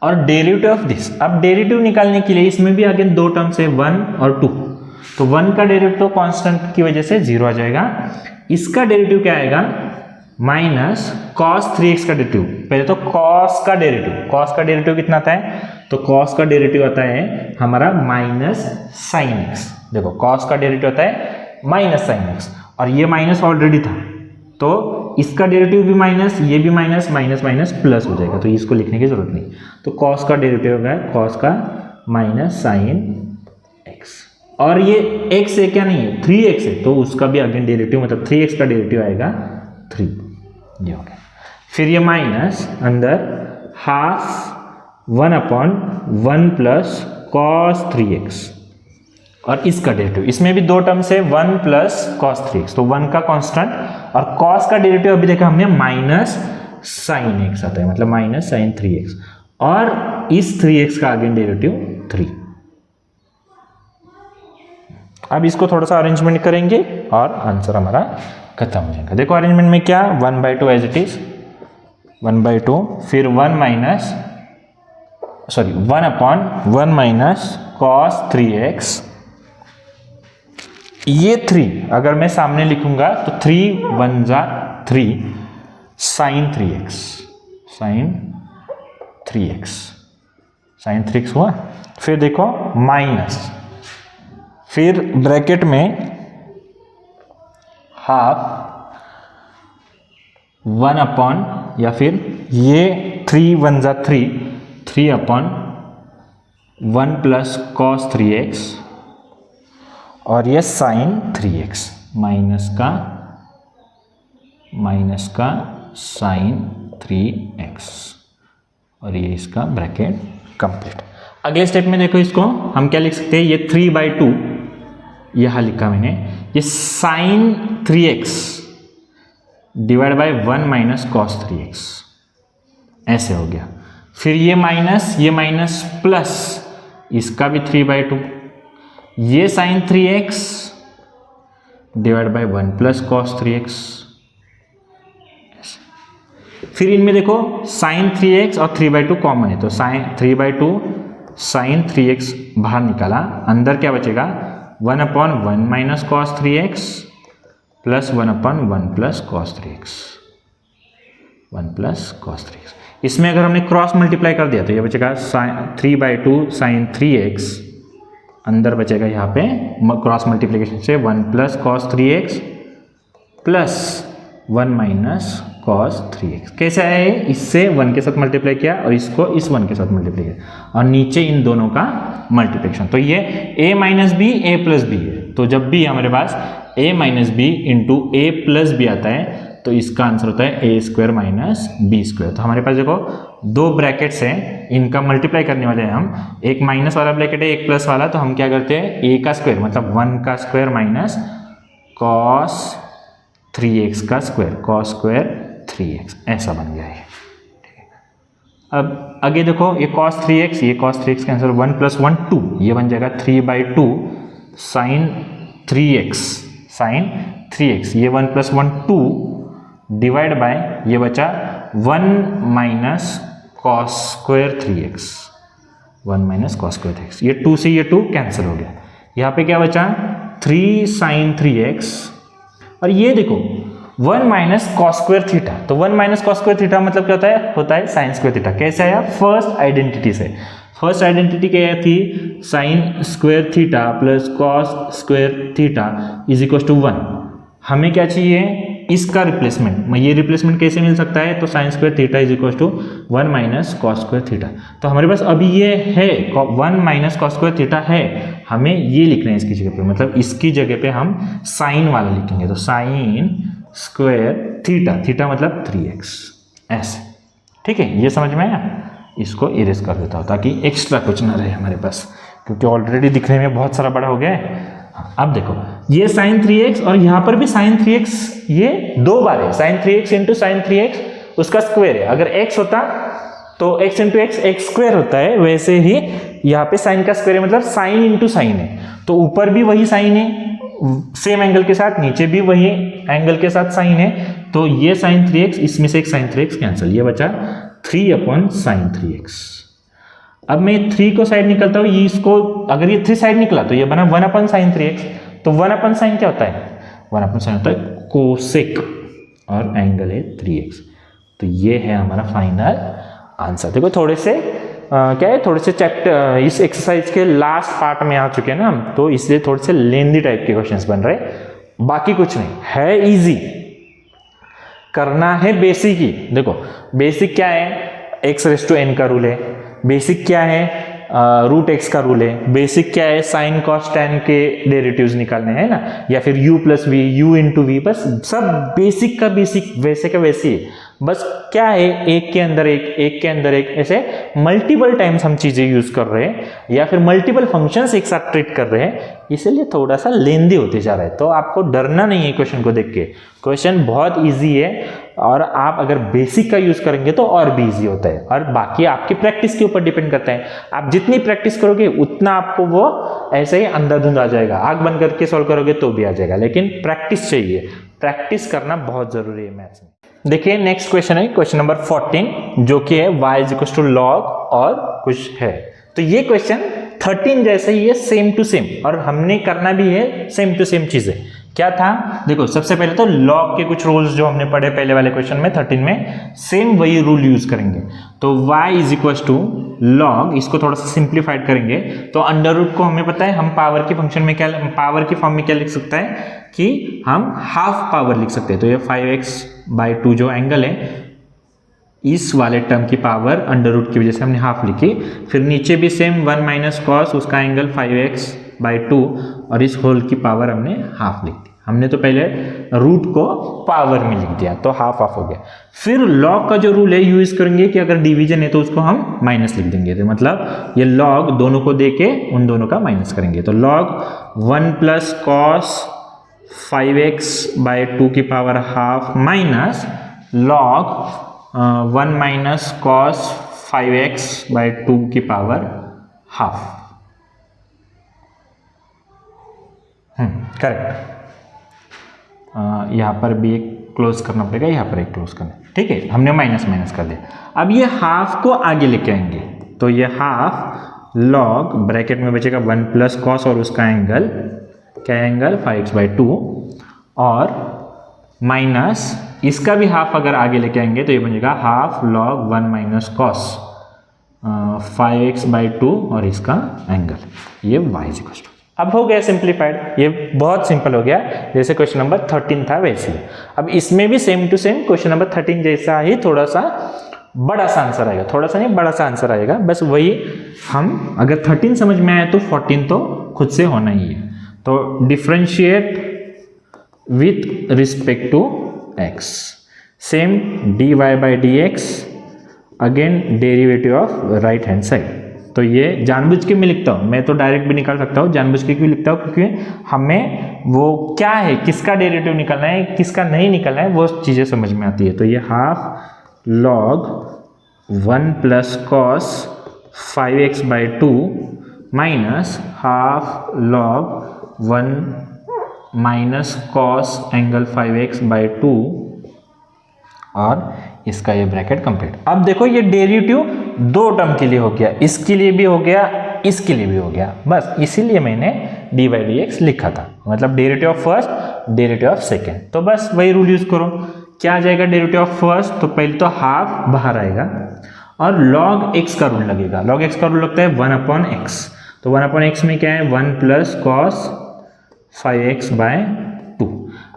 और डेरिवेटिव ऑफ दिस। अब डेरिवेटिव निकालने के लिए इसमें भी अगेन दो टर्म्स है 1 और 2, तो 1 का डेरिवेटिव कांस्टेंट की वजह से 0 आ जाएगा, इसका डेरिवेटिव क्या आएगा माइनस cos 3x का डेरिवेटिव। पहले तो cos का डेरिवेटिव कितना आता है, तो cos का डेरिवेटिव आता है हमारा माइनस sin x। देखो cos का डेरिवेटिव आता है माइनस sin x, और ये माइनस ऑलरेडी था तो इसका डेरिवेटिव भी माइनस, ये भी माइनस, माइनस माइनस प्लस हो जाएगा, तो इसको लिखने की जरूरत नहीं। तो cos का डेरिवेटिव होगा cos का माइनस sin x, और ये x है क्या, नहीं है 3x है, तो उसका भी अगेन डेरिवेटिव मतलब 3x का डेरिवेटिव आएगा 3, ये हो गया। फिर ये माइनस अंदर हाफ 1/1 प्लस cos 3x, और इसका डेरिवेटिव, इसमें भी दो टर्म्स है 1 प्लस cos 3x, तो 1 का कांस्टेंट, और cos का डेरिवेटिव अभी देखा हमने माइनस sin x आता है, मतलब माइनस sin 3x, और इस 3x का अगेन डेरिवेटिव 3। अब इसको थोड़ा सा अरेंजमेंट करेंगे और आंसर हमारा खत्म हो जाएगा। देखो अरेंजमेंट में क्या, 1/2 एज इट इज, 1/2, फिर 1/1 माइनस cos 3x, ये 3 अगर मैं सामने लिखूंगा तो 3 1 जा 3 sin 3x हुआ। फिर देखो माइनस, फिर ब्रैकेट में हाफ 1/, या फिर ये 3 1 जा 3/1 प्लस cos 3x, और ये sin 3x, माइनस का sin 3x, और ये इसका ब्रैकेट कंप्लीट। अगले स्टेप में देखो इसको हम क्या लिख सकते हैं, ये 3/2 यहां लिखा मैंने, ये sin 3x divide by 1 minus cos 3x, ऐसे हो गया। फिर ये माइनस प्लस, इसका भी 3/2, ये sin 3x divide by 1 plus cos 3x। फिर इनमें देखो sin 3x और 3/2 कॉमन है, तो sin 3/2 sin 3x बाहर निकाला, अंदर क्या बचेगा 1/1 minus cos 3x plus 1/1 plus cos 3x, 1 plus cos 3x। इसमें अगर हमने क्रॉस मल्टीप्लाई कर दिया तो ये बचेगा 3/2 sin 3x, अंदर बचेगा यहाँ पे क्रॉस मल्टीप्लिकेशन से 1 plus cos 3x plus 1 minus cos 3x। कैसे आया ये, इससे 1 के साथ मल्टीप्लाई किया और इसको इस 1 के साथ मल्टीप्लाई किया, और नीचे इन दोनों का मल्टीप्लिकेशन, तो ये a minus b a plus b है। तो जब भी हमारे पास a minus b into a plus b आता है तो इसका आंसर होता है a² माइनस b²। तो हमारे पास देखो दो ब्रैकेट्स हैं, इनका मल्टीप्लाई करने वाले हैं हम, एक माइनस वाला ब्रैकेट है एक प्लस वाला, तो हम क्या करते हैं a का स्क्वायर मतलब 1 का स्क्वायर माइनस cos 3x का स्क्वायर, cos स्क्वायर 3x, ऐसा बन गया है। अब आगे देखो ये cos 3x, ये cos 3x का आंसर 1 प्लस 1 2, ये बन जाएगा 3/2 sin 3x, ये 1 प्लस 1 2 डिवाइड बाय ये बचा 1 minus cos square 3x, 1 minus cos square 3x, ये 2 से ये 2 कैंसिल हो गया। यहाँ पे क्या बचा 3 sin 3x, और ये देखो 1 माइनस cos स्क्वायर थीटा, तो 1 माइनस cos स्क्वायर थीटा मतलब क्या होता है sin स्क्वायर थीटा। कैसे आया, फर्स्ट आइडेंटिटी से। फर्स्ट आइडेंटिटी क्या थी, sin square theta plus cos square theta is equal to 1। हमें क्या चाहिए, इसका रिप्लेसमेंट, ये रिप्लेसमेंट कैसे मिल सकता है, तो sine square theta is equal to 1 minus cos square theta. तो हमारे पास अभी ये है 1 माइनस कॉस स्क्वायर थीटा है, हमें ये लिखना है इसकी जगह पे, मतलब इसकी जगह पे हम साइन वाला लिखेंगे, तो साइन स्क्वायर थीटा, थीटा मतलब 3x ऐसे, ठीक है, ये समझ में आया। इसको इरेज कर देता हूँ ताकि एक्स्ट्रा कुछ ना रहे हमारे पास, क्योंकि ऑलरेडी दिखने में बहुत सारा बड़ा हो गया है। अब देखो ये sin 3x और यहाँ पर भी sin 3x, ये 2 बार है, sin 3x into sin 3x उसका स्क्वायर है। अगर x होता तो x into x x square होता है, वैसे ही यहाँ पे sin का स्क्वायर है, मतलब sin इंटू साइन है, तो ऊपर भी वही साइन है सेम एंगल के साथ, नीचे भी वही एंगल के साथ साइन है, तो ये sin 3x, इसमें से एक sin 3x कैंसिल, ये बचा 3/sin 3x। अब मैं 3 को साइड निकलता हूँ, ये इसको अगर ये 3 साइड निकला तो ये बना 1/sin 3x। तो 1/sin क्या होता है, 1/sin होता है कोसेक और एंगल है 3x। तो ये है हमारा फाइनल आंसर। देखो थोड़े से क्या है, थोड़े से चैप्टर इस एक्सरसाइज के लास्ट पार्ट में आ चुके हैं ना हम, तो इसलिए थोड़े से लेंदी टाइप के क्वेश्चंस बन रहे, बाकी कुछ नहीं है, इजी करना है। बेसिक ही देखो, बेसिक क्या है, x⁻n का रूल है, बेसिक क्या है रूट x का रूल है, बेसिक क्या है साइन कॉस tan के डेरिवेटिव्स निकालने हैं ना, या फिर u plus v, u into v, बस सब बेसिक का बेसिक वैसे का वैसे ही। बस क्या है, एक के अंदर एक, एक के अंदर एक, ऐसे मल्टीपल टाइम्स हम चीजें यूज कर रहे हैं, या फिर मल्टीपल फंक्शंस एक साथ ट्रीट कर रहे हैं, इसलिए थोड़ा सा लेंदी होते जा रहा है। तो आपको डरना नहीं है क्वेश्चन को देख के, क्वेश्चन बहुत इजी है, और आप अगर बेसिक का यूज करेंगे तो और भी इजी होता है, और बाकी आपकी प्रैक्टिस के ऊपर डिपेंड करता है। आप जितनी प्रैक्टिस करोगे उतना आपको वो ऐसे ही अंधाधुंध आ जाएगा, आग बंद करके सॉल्व करोगे तो भी आ जाएगा, लेकिन प्रैक्टिस चाहिए, प्रैक्टिस करना बहुत जरूरी है मैथ्स में। देखिए नेक्स्ट क्वेश्चन है क्वेश्चन नंबर 14, जो कि है y इज टू लॉग और कुछ है। तो ये क्वेश्चन 13 जैसे ही है, सेम टू सेम, और हमने करना भी है सेम टू सेम चीजें। क्या था, देखो सबसे पहले तो लॉग के कुछ रूल्स जो हमने पढ़े पहले वाले क्वेश्चन में 13 में, सेम वही रूल यूज करेंगे। तो y is equal to log, इसको थोड़ा सा सिंप्लीफाइड करेंगे तो अंडर रूट को हमें पता है हम पावर के फंक्शन में क्या, पावर की फॉर्म में क्या लिख सकता है कि हम हाफ पावर लिख सकते हैं। तो ये 5x/2 जो एंगल है, इस वाले टर्म की पावर अंडर रूट की वजह से हमने हाफ लिखी, फिर नीचे भी सेम 1 माइनस कॉस, उसका एंगल 5x/2, और इस होल की पावर हमने हाफ लिख दी। हमने तो पहले रूट को पावर में लिख दिया, तो हाफ हाफ हो गया। फिर लॉग का जो रूल है यूज करेंगे कि अगर डिवीजन है तो उसको हम माइनस लिख देंगे, तो मतलब ये लॉग दोनों को देके उन दोनों का माइनस करेंगे। तो लॉग 1 प्लस कॉस 5x/2 की power half minus log 1 minus cos 5x/2 की पावर हाफ। करेक्ट। यहाँ पर भी एक क्लोज करना पड़ेगा, यहाँ पर एक क्लोज करना, ठीक है, हमने माइनस माइनस कर दिया। अब ये हाफ को आगे लेके आएंगे, तो ये हाफ लॉग ब्रैकेट में बचेगा 1 प्लस कॉस, और उसका एंगल क्या एंगल 5x/2, और माइनस इसका भी हाफ अगर आगे लेके आएंगे तो ये बनेगा half log 1 minus cos 5x/2, और इसका एंगल ये y इज इक्वल टू। अब हो गया सिंप्लीफाइड, ये बहुत सिंपल हो गया, जैसे क्वेश्चन नंबर 13 था वैसे ही। अब इसमें भी same to same question number 13 जैसा ही, थोड़ा सा बड़ा सा आंसर आएगा, थोड़ा सा नहीं बड़ा सा आंसर आएगा, बस वही हम अगर 13 समझ में आया तो 14 तो खुद से होना ही है। तो differentiate with respect to x, same dy/dx, again derivative of right hand side. तो ये जानबूझ के मैं लिखता हूँ, मैं तो डायरेक्ट भी निकाल सकता हूँ, जानबूझ के क्यों लिखता हूँ, क्योंकि हमें वो क्या है, किसका डेरिवेटिव निकालना है किसका नहीं निकालना है, वो चीज़ें समझ में आती है। तो ये half log 1 plus cos 5x/2 minus half log 1 minus cos angle 5x/2, और इसका ये ब्रैकेट कंप्लीट। अब देखो ये डेरिवेटिव 2 टर्म के लिए हो गया, इसके लिए भी हो गया, इसके लिए भी हो गया, बस इसीलिए मैंने dy/dx लिखा था, मतलब derivative of first, derivative of second. तो बस वही रूल यूज करो। क्या आ जाएगा डेरिवेटिव ऑफ फर्स्ट, तो पहले तो हाफ बाहर आएगा, और log x का रूल लगेगा। log x का रूल लगता है 1/x, तो 1/x में क्या है 1 प्लस कॉस 5x/2।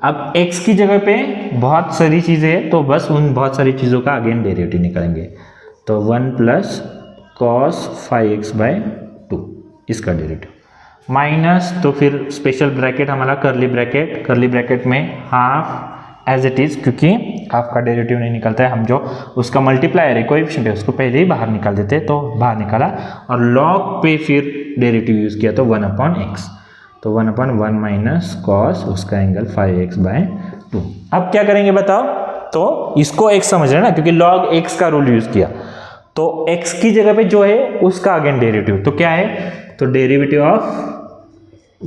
अब x की जगह पे बहुत सारी चीज़ें हैं, तो बस उन बहुत सारी चीज़ों का अगेन डेरिवेटिव निकालेंगे। तो 1 प्लस कॉस 5x/2 इसका डेरिवेटिव माइनस, तो फिर स्पेशल ब्रैकेट हमारा करली ब्रैकेट में हाफ एज इट इज, क्योंकि हाफ का डेरिवेटिव नहीं निकलता है, हम जो उसका मल्टीप्लायर है कोएफिशिएंट है उसको पहले ही बाहर निकाल देते हैं, तो बाहर निकाला और लॉग पे फिर डेरिवेटिव यूज किया तो 1/x, तो 1/1 माइनस कॉस उसका एंगल 5x/2। अब क्या करेंगे बताओ, तो इसको x समझ रहे हैं ना, क्योंकि log x का रूल यूज किया, तो x की जगह पे जो है उसका अगेन डेरिवेटिव, तो क्या है, तो derivative of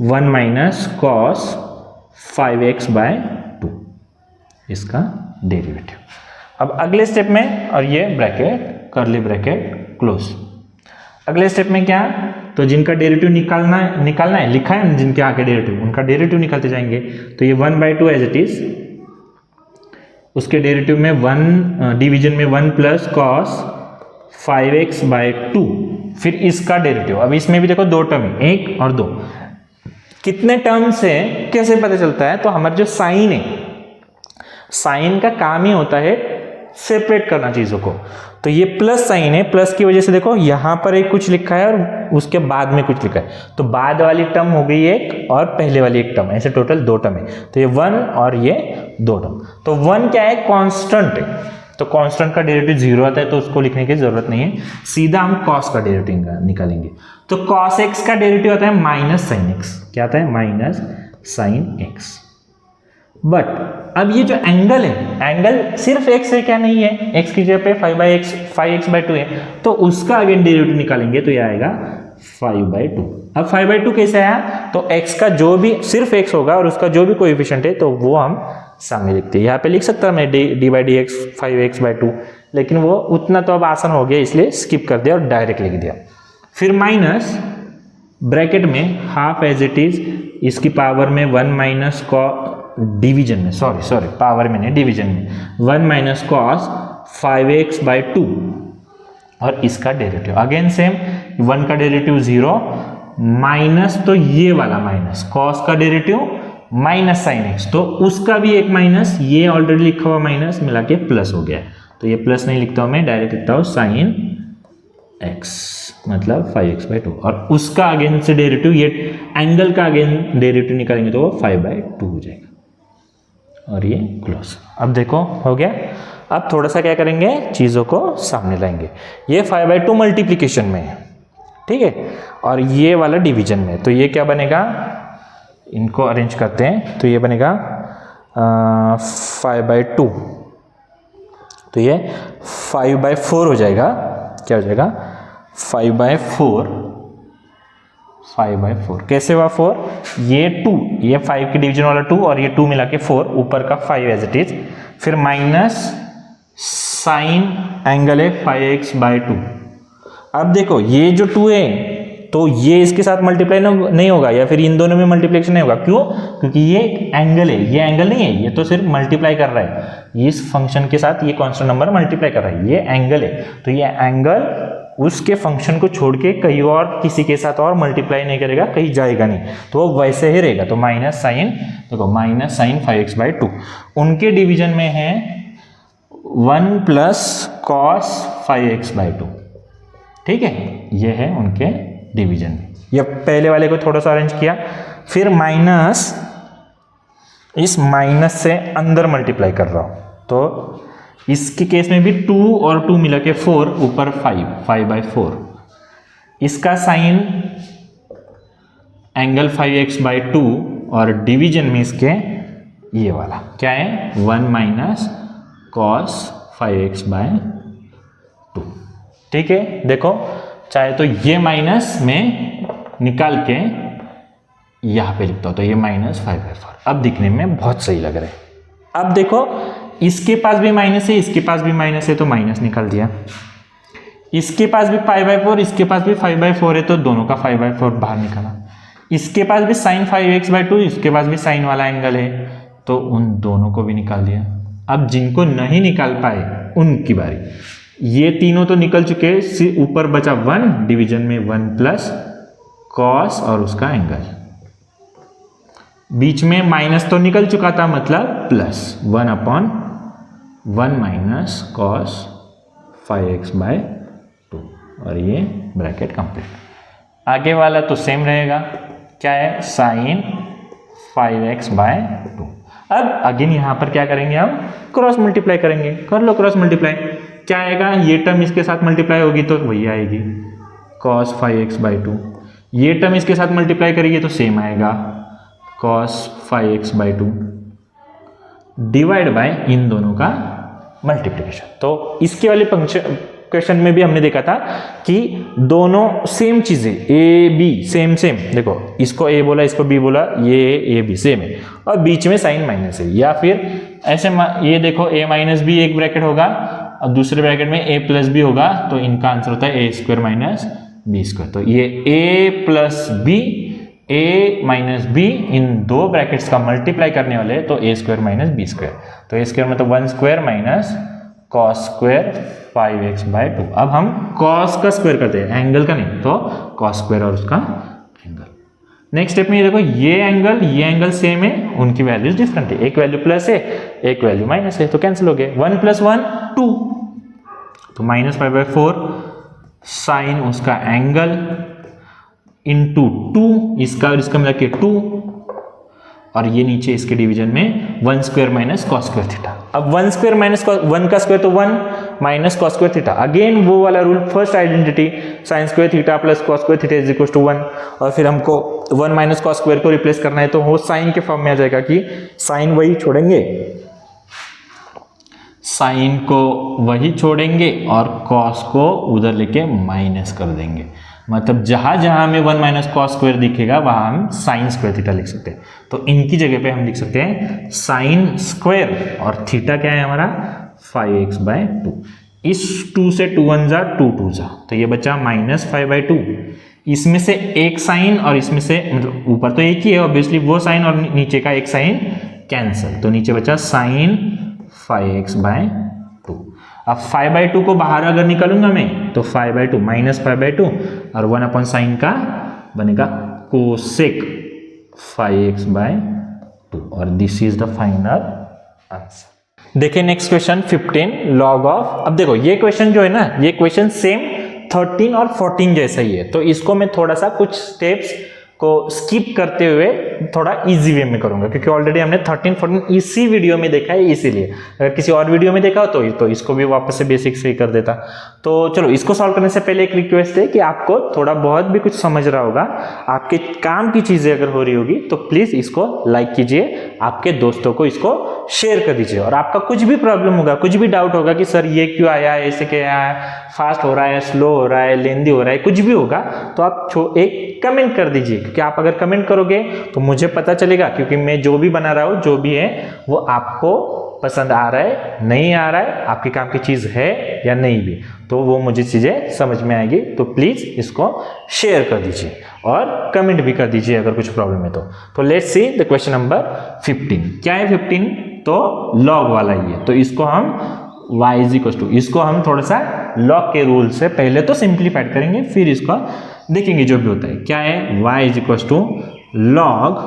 1 minus cos 5x/2 इसका डेरिवेटिव। अब अगले स्टेप में, और ये ब्रैकेट करली ब्रैकेट क्लोज, अगले स्टेप में क्या, तो जिनका डेरिवेटिव निकालना है, लिखा है जिनके आगे डेरिवेटिव, उनका डेरिवेटिव निकालते जाएंगे। तो ये 1/2 एज इट इज, उसके डेरिवेटिव में 1 डिवीजन में 1 प्लस कॉस 5x/2, फिर इसका डेरिवेटिव। अब इसमें भी देखो दो टर्म है, 1 और 2, कितने टर्म्स है कैसे पता चलता है, तो हमारा जो साइन है, साइन का काम ही होता है सेपरेट करना चीजों को। तो ये प्लस साइन है, प्लस की वजह से देखो यहां पर एक कुछ लिखा है और उसके बाद में कुछ लिखा है, तो बाद वाली टर्म हो गई एक और पहले वाली एक टर्म, ऐसे टोटल 2 टर्म है, तो ये 1 और ये 2 टर्म। तो 1 क्या है, कांस्टेंट है, तो कांस्टेंट का डेरिवेटिव 0 आता है, तो उसको लिखने की जरूरत नहीं है, सीधा हम कॉस का डेरिवेटिव निकालेंगे। तो कॉस x का डेरिवेटिव आता है माइनस साइन x, क्या आता है, माइनस साइन x। बट अब ये जो एंगल है, एंगल सिर्फ x है क्या, नहीं है, x की जगह पे 5x/2 है, तो उसका अगेन डेरिवेटिव निकालेंगे, तो ये आएगा 5/2। अब 5/2 कैसे आया, तो x का जो भी सिर्फ x होगा और उसका जो भी कोएफिशिएंट है तो वो हम सामने लिखते हैं। यहाँ पे लिख सकता मैं d/dx 5x/2, लेकिन वो उतना तो अब आसान हो गया, इसलिए स्किप कर दिया और डायरेक्ट लिख दिया। फिर माइनस ब्रैकेट में हाफ एज इट इज, इसकी पावर में 1 माइनस डिवीजन में, सॉरी पावर में नहीं, डिवीजन में 1 माइनस कॉस 5x/2 और इसका डेरिवेटिव अगेन सेम, 1 का डेरिवेटिव 0 माइनस, तो ये वाला माइनस कॉस का डेरिवेटिव माइनस साइन x, तो उसका भी एक माइनस, ये ऑलरेडी लिखा हुआ माइनस मिला के प्लस हो गया, तो ये प्लस नहीं लिखता हूं मैं, डायरेक्ट लिखता हूं साइन x, मतलब 5x/2, और उसका अगेन से डेरिवेटिव, ये एंगल का अगेन डेरिवेटिव निकालेंगे तो वो 5/2 हो जाएगा, और ये क्लोज। अब देखो हो गया। अब थोड़ा सा क्या करेंगे, चीज़ों को सामने लाएंगे। ये 5/2 मल्टीप्लीकेशन में है, ठीक है, और ये वाला डिवीजन में, तो ये क्या बनेगा, इनको अरेंज करते हैं, तो ये बनेगा 5/2, तो ये 5/4 हो जाएगा, क्या हो जाएगा 5/4 कैसे हुआ 4, ये 2, ये 5 के डिवीजन वाला 2 और ये 2 मिला के 4, ऊपर का 5 एज इट इज, फिर माइनस साइन एंगल है 5x/2। अब देखो ये जो 2 है, तो ये इसके साथ मल्टीप्लाई नहीं होगा, या फिर इन दोनों में मल्टीप्लिकेशन नहीं होगा, क्यों, क्योंकि ये एंगल है, ये एंगल नहीं है, ये तो सिर्फ मल्टीप्लाई कर रहा है, इस फंक्शन के साथ ये कांस्टेंट नंबर मल्टीप्लाई कर रहा है, ये एंगल है, तो ये एंगल उसके फंक्शन को छोड़ के कहीं और किसी के साथ और मल्टीप्लाई नहीं करेगा, कहीं जाएगा नहीं, तो वो वैसे ही रहेगा। तो माइनस साइन, देखो माइनस साइन 5x/2, उनके डिवीजन में है 1 प्लस कॉस 5x/2, ठीक है, ये है उनके डिवीजन में। ये पहले वाले को थोड़ा सा अरेंज किया, फिर माइनस, इस माइनस से अंदर मल्टीप्लाई कर रहा हूं, तो इसके केस में भी 2 और 2 मिला के 4, ऊपर 5/4, इसका साइन एंगल 5x/2 और डिवीजन में इसके ये वाला क्या है 1 माइनस कॉस 5x/2, ठीक है। देखो चाहे तो ये माइनस में निकाल के यहां पे लिखता हूं, तो ये माइनस 5/4 अब दिखने में बहुत सही लग रहा है। अब देखो इसके पास भी माइनस है, इसके पास भी माइनस है, तो माइनस निकाल दिया, इसके पास भी 5/4, इसके पास भी 5/4 है, तो दोनों का 5/4 बाहर निकाला, इसके पास भी साइन 5x/2, इसके पास भी साइन वाला एंगल है, तो उन दोनों को भी निकाल दिया। अब जिनको नहीं निकाल पाए उनकी बारी, ये तीनों तो निकल चुके, ऊपर बचा 1, डिवीजन में 1 प्लस कॉस और उसका एंगल, बीच में माइनस तो निकल चुका था, मतलब प्लस 1/1 माइनस कॉस 5x/2 और ये ब्रैकेट कंप्लीट। आगे वाला तो सेम रहेगा, क्या है साइन 5x/2। अब अगेन यहाँ पर क्या करेंगे, हम क्रॉस मल्टीप्लाई करेंगे। कर लो क्रॉस मल्टीप्लाई, क्या आएगा, ये टर्म इसके साथ मल्टीप्लाई होगी तो वही आएगी cos 5x/2। ये टर्म इसके साथ मल्टीप्लाई करेगी तो सेम आएगा cos 5x/2 डिवाइड बाय इन दोनों का मल्टीप्लिकेशन। तो इसके वाले क्वेश्चन में भी हमने देखा था कि दोनों सेम चीजें ए बी सेम देखो, इसको ए बोला इसको बी बोला, ये ए बी सेम है और बीच में साइन माइनस है। या फिर ऐसे ये देखो a माइनस बी एक ब्रैकेट होगा और दूसरे ब्रैकेट में a प्लस बी होगा, तो इनका आंसर होता है a² माइनस b²। तो ये a plus b a minus b इन दो ब्रैकेट्स का मल्टीप्लाई करने वाले, तो a² माइनस b²। तो a² मतलब 1² माइनस cos² 5x/2। अब हम cos का स्क्वायर करते हैं, एंगल का नहीं, तो cos² और उसका एंगल। नेक्स्ट स्टेप में ये देखो, ये एंगल सेम है, उनकी वैल्यूज डिफरेंट है, एक वैल्यू प्लस है एक वैल्यू माइनस है, तो कैंसिल हो गए। 1 + 1 2, तो -5/4 साइन उसका एंगल इंटू 2, इसका और इसका मिला के 2, और ये नीचे इसके डिवीजन में 1² माइनस cos² थीटा। अब 1² माइनस 1 का स्क्वायर तो 1 माइनस cos² थीटा, अगेन वो वाला rule, first identity sin² theta plus cos² theta is equal to 1, और फिर हमको 1 माइनस cos² को रिप्लेस करना है, तो वो साइन के फॉर्म में आ जाएगा कि साइन वही छोड़ेंगे, साइन को वही छोड़ेंगे और cos को उधर लेके माइनस कर देंगे। मतलब जहां जहां हमें 1 माइनस cos² दिखेगा वहां हम sin² थीटा लिख सकते हैं। तो इनकी जगह पे हम लिख सकते हैं sin² और थीटा क्या है हमारा 5x/2। इस 2 से 2 1 जा 2 2 जा, तो ये बचा -5/2। इसमें से एक साइन और इसमें से, मतलब ऊपर तो एक ही है ऑब्वियसली, वो साइन और नीचे का एक साइन कैंसिल, तो नीचे बचा sin 5x/2। अब 5/2 को बाहर अगर निकालूंगा मैं तो 5/2 -5/2 और 1/sin का बनेगा कोसेक 5x/2, और this is the final answer. देखिए नेक्स्ट क्वेश्चन 15 लॉग ऑफ। अब देखो ये क्वेश्चन जो है ना, ये क्वेश्चन सेम 13 और 14 जैसा ही है, तो इसको मैं थोड़ा सा कुछ स्टेप्स को स्किप करते हुए थोड़ा इजी वे में करूंगा, क्योंकि ऑलरेडी हमने 13 14 इसी वीडियो में देखा है, इसीलिए अगर किसी और वीडियो में देखा हो तो इसको भी वापस से बेसिक से ही कर देता। तो चलो, इसको सॉल्व करने से पहले एक रिक्वेस्ट है कि आपको थोड़ा बहुत भी कुछ समझ रहा होगा, आपके काम की चीजें अगर हो रही होगी तो प्लीज इसको लाइक कीजिए, आपके दोस्तों को इसको शेयर कर दीजिए। और आपका कुछ भी प्रॉब्लम होगा, कुछ भी डाउट होगा कि सर ये क्यों आया है, ऐसे क्या आया है, फास्ट हो रहा है, स्लो हो रहा है, लेंदी हो रहा है, कुछ भी होगा तो आप एक कमेंट कर दीजिए, क्योंकि आप अगर कमेंट करोगे तो मुझे पता चलेगा, क्योंकि मैं जो भी बना रहा हूँ, जो भी है वो आपको पसंद आ रहा है, नहीं आ रहा है, आपके काम की चीज है या नहीं भी, तो वो मुझे चीजें समझ में आएगी। तो प्लीज इसको शेयर कर दीजिए और कमेंट भी कर दीजिए अगर कुछ प्रॉब्लम है तो let's see the question number 15। क्या है 15? तो लॉग वाला ही है, तो इसको हम y इज इक्वल टू, इसको हम थोड़ा सा लॉग के रूल से पहले तो सिंप्लीफाइड करेंगे, फिर इसको देखेंगे जो भी होता है। क्या है? y is equal to log,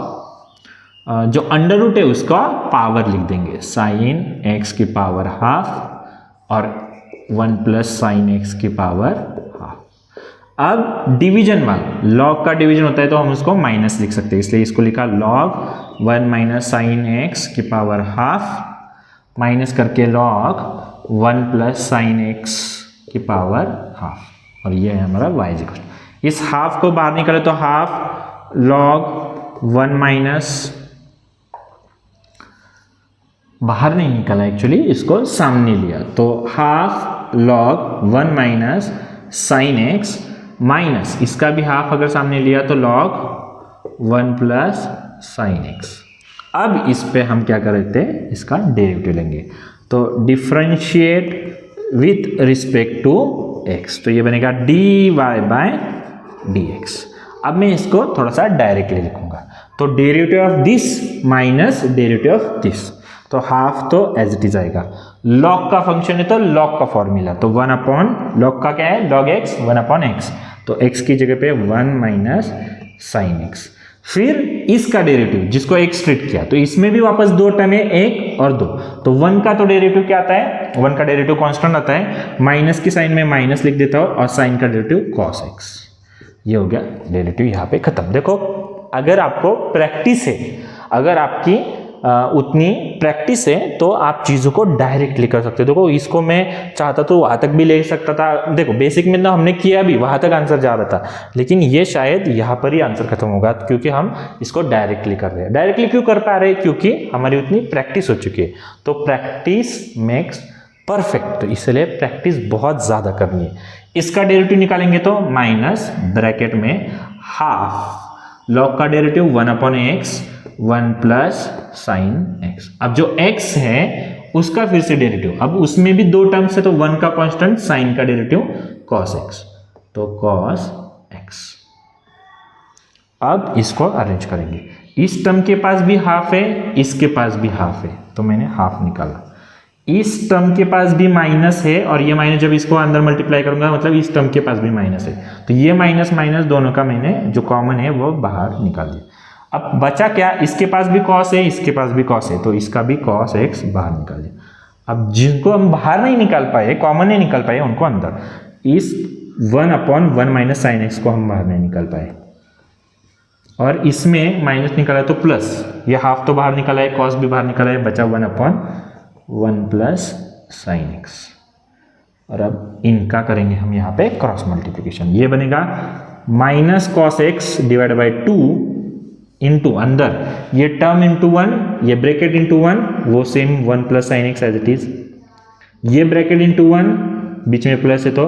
जो अंडर रूट है उसका पावर लिख देंगे, साइन x की पावर हाफ और 1 प्लस साइन x की पावर हाफ। अब डिवीजन मान, लॉग का डिवीजन होता है तो हम उसको माइनस लिख सकते हैं, इसलिए इसको लिखा लॉग 1 माइनस साइन x की पावर हाफ माइनस करके लॉग 1 प्लस साइन x की पावर हाफ, और ये है हमारा y इज इक्वल। इस हाफ को बाहर निकाले तो हाफ लॉग 1 माइनस, बाहर नहीं निकला एक्चुअली, इसको सामने लिया, तो half log 1 minus sine x minus इसका भी हाफ अगर सामने लिया तो लॉग 1 प्लस साइन x। अब इस पे हम क्या कर रहे थे, इसका डेरिवेटिव लेंगे, तो differentiate with respect to x, तो ये बनेगा dy बाय dx। अब मैं इसको थोड़ा सा डायरेक्टली लिखूंगा, तो derivative of this minus derivative of this, तो हाफ तो एज इट इज आएगा, लॉग का फंक्शन है तो लॉग का फॉर्मूला, तो 1 अपॉन लॉग का क्या है, लॉग x 1 अपॉन x, तो x की जगह पे 1 माइनस साइन x, फिर इसका डेरिवेटिव जिसको x ट्रीट किया, तो इसमें भी वापस दो टर्म है, 1 और 2, तो 1 का तो डेरिवेटिव क्या आता है, 1 का डेरिवेटिव कांस्टेंट आता है, माइनस की साइन में माइनस लिख देता हूं और साइन का डेरिवेटिव cos x। ये हो गया डेरिवेटिव यहाँ पे खत्म। देखो अगर आपको प्रैक्टिस है, अगर आपकी उतनी प्रैक्टिस है तो आप चीज़ों को डायरेक्टली कर सकते हो। देखो इसको मैं चाहता तो वहाँ तक भी ले सकता था, देखो बेसिक में ना हमने किया भी, वहाँ तक आंसर जा रहा था, लेकिन ये शायद यहाँ पर ही आंसर खत्म होगा क्योंकि हम इसको डायरेक्टली कर रहे हैं। डायरेक्टली क्यों कर पा रहे हैं, क्योंकि हमारी उतनी प्रैक्टिस हो चुकी है। तो प्रैक्टिस मेक्स परफेक्ट, तो इसलिए प्रैक्टिस बहुत ज़्यादा करनी है। इसका डेरिवेटिव निकालेंगे तो माइनस ब्रैकेट में हाफ लॉग का derivative 1/x 1 plus sine x। अब जो x है उसका फिर से डेरिवेटिव, अब उसमें भी दो टर्म्स है, तो 1 का कांस्टेंट, साइन का डेरिवेटिव cos x, तो cos x। अब इसको अरेंज करेंगे, इस टर्म के पास भी हाफ है, इसके पास भी हाफ है, तो मैंने हाफ निकाला। इस टर्म के पास भी माइनस है और ये माइनस जब इसको अंदर मल्टीप्लाई करूंगा मतलब इस टर्म के पास भी माइनस है, तो ये माइनस माइनस दोनों का मैंने जो कॉमन है वो बाहर निकाल दिया। अब बचा क्या, इसके पास भी cos है, इसके पास भी cos है, तो इसका भी cos x बाहर निकाल दिया। अब जिनको हम बाहर नहीं निकाल पाए, कॉमन नहीं निकाल पाए, उनको अंदर, इस 1/1 माइनस साइन x को हम बाहर नहीं निकाल पाए, और इसमें माइनस निकाला तो प्लस, ये हाफ तो बाहर निकाला है, cos भी बाहर निकाला है, बचा 1/1 प्लस साइन x। और अब इनका करेंगे हम यहाँ पे क्रॉस मल्टीप्लिकेशन, ये बनेगा minus cos x divide by 2 into अंदर ये टर्म इंटू 1, ये ब्रैकेट इंटू 1, वो same 1 plus sine x as it is, ये ब्रैकेट इंटू 1, बीच में प्लस है तो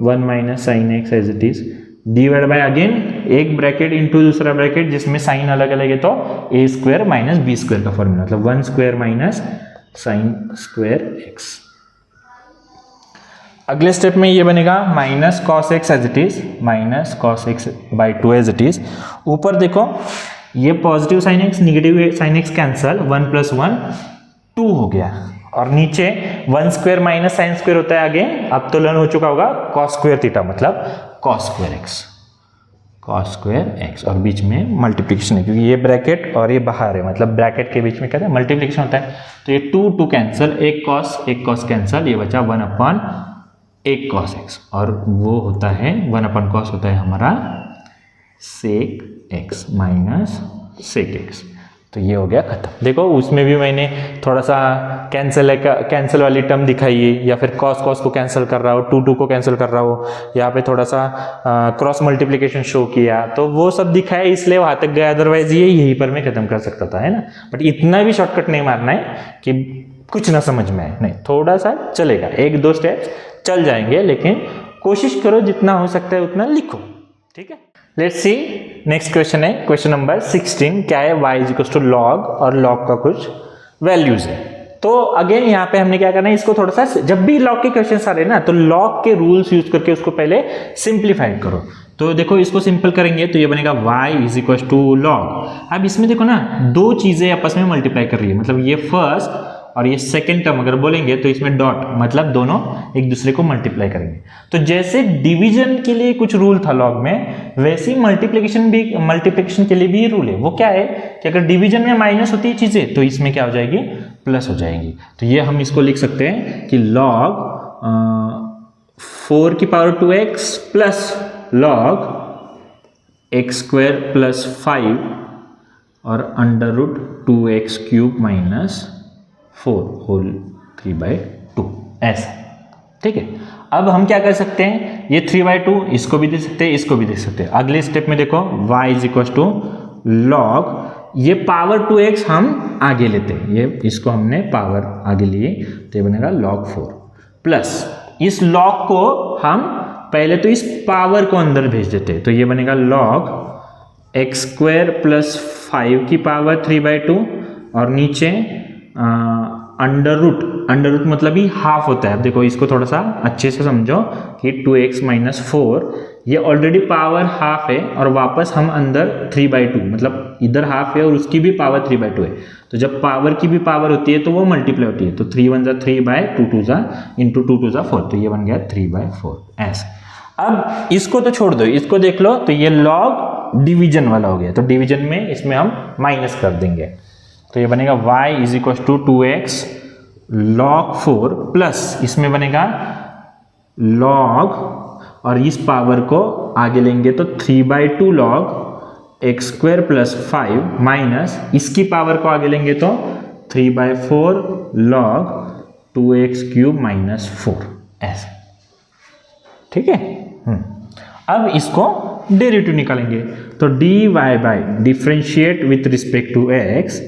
1 minus sine x as it is, divide by again एक ब्रैकेट इंटू दूसरा ब्रैकेट जिसमें साइन अलग अलग है, तो a square minus b square का फॉर्मूला, मतलब 1 square minus sine square x. अगले स्टेप में ये बनेगा minus cos x as it is, minus cos x by 2 as it is. ऊपर देखो ये positive sine x negative sine x cancel, 1 plus 1 2 हो गया, और नीचे 1 स्क्वायर माइनस साइन स्क्वायर होता है, आगे अब तो लर्न हो चुका होगा cos स्क्वायर थीटा मतलब cos square x, cos square x, और बीच में मल्टीप्लिकेशन है क्योंकि ये ब्रैकेट और ये बाहर है, मतलब ब्रैकेट के बीच में क्या है मल्टीप्लिकेशन होता है, तो ये 2 कैंसल, एक cos कैंसल, ये बचा 1/1 cos x, और वो होता है 1/cos होता है हमारा sec x minus sec x। तो ये हो गया खत्म। देखो उसमें भी मैंने थोड़ा सा कैंसिल वाली टर्म दिखाई है, या फिर cos को कैंसिल कर रहा हो, 2 को कैंसिल कर रहा हो, यहाँ पे थोड़ा सा क्रॉस मल्टीप्लिकेशन शो किया, तो वो सब दिखाया इसलिए वहाँ तक गया, अदरवाइज ये यहीं पर मैं खत्म कर सकता था, है ना। बट इतना भी शॉर्टकट नहीं मारना है कि कुछ ना समझ में आए, नहीं, थोड़ा सा चलेगा, 1-2 स्टेप्स चल जाएंगे, लेकिन कोशिश करो जितना हो सकता है उतना लिखो, ठीक है। लेट्स सी नेक्स्ट क्वेश्चन है, क्वेश्चन नंबर 16। क्या है, y is equal to log, और लॉग का कुछ वैल्यूज है। तो अगेन यहाँ पे हमने क्या करना है, इसको थोड़ा सा, जब भी लॉग के क्वेश्चन आ रहे हैं ना, तो लॉग के रूल्स यूज करके उसको पहले सिंप्लीफाइड करो। तो देखो इसको सिंपल करेंगे तो ये बनेगा y is equal to log. अब इसमें देखो ना, दो चीजें आपस में मल्टीप्लाई कर रही है, मतलब ये फर्स्ट और ये सेकेंड टर्म अगर बोलेंगे तो इसमें डॉट, मतलब दोनों एक दूसरे को मल्टीप्लाई करेंगे। तो जैसे डिवीजन के लिए कुछ रूल था लॉग में, वैसे ही मल्टीप्लिकेशन के लिए भी रूल है। वो क्या है कि अगर डिवीजन में माइनस होती है चीजें, तो इसमें क्या हो जाएगी, प्लस हो जाएगी। तो ये हम इसको लिख सकते हैं कि लॉग 4 की power 2x plus log x square plus 5 और under root 2x cube minus 4 whole 3/2, ऐसा, ठीक है। अब हम क्या कर सकते हैं, ये 3/2 इसको भी दे सकते हैं, इसको भी दे सकते हैं। अगले स्टेप में देखो y is equal to log, ये पावर 2x हम आगे लेते हैं, ये इसको हमने पावर आगे लिए, तो ये बनेगा log 4 प्लस इस लॉग को हम पहले तो इस पावर को अंदर भेज देते हैं, तो ये बनेगा log x स्क्वायर प्लस 5 की पावर 3/2, और नीचे अंडर रूट मतलब ही हाफ होता है। अब देखो इसको थोड़ा सा अच्छे से समझो कि 2x माइनस 4, ये ऑलरेडी पावर हाफ है, और वापस हम अंदर 3/2, मतलब इधर हाफ है और उसकी भी पावर 3/2 है। तो जब पावर की भी पावर होती है तो वो मल्टीप्लाई होती है, तो 3 × 3 2 2 इंटू 2 2 4, तो ये बन गया 3/4 ऐसे। अब इसको तो छोड़ दो, इसको देख लो, तो ये log डिवीजन वाला हो गया, तो डिवीजन में इसमें हम माइनस कर देंगे, तो ये बनेगा y is equal to 2x log 4 plus इसमें बनेगा log, और इस पावर को आगे लेंगे तो 3/2 log x square plus 5 minus इसकी पावर को आगे लेंगे तो 3/4 log 2x क्यूब माइनस 4 ऐसे, ठीक है। अब इसको डेरिवेटिव निकालेंगे, तो dy by differentiate with respect to x,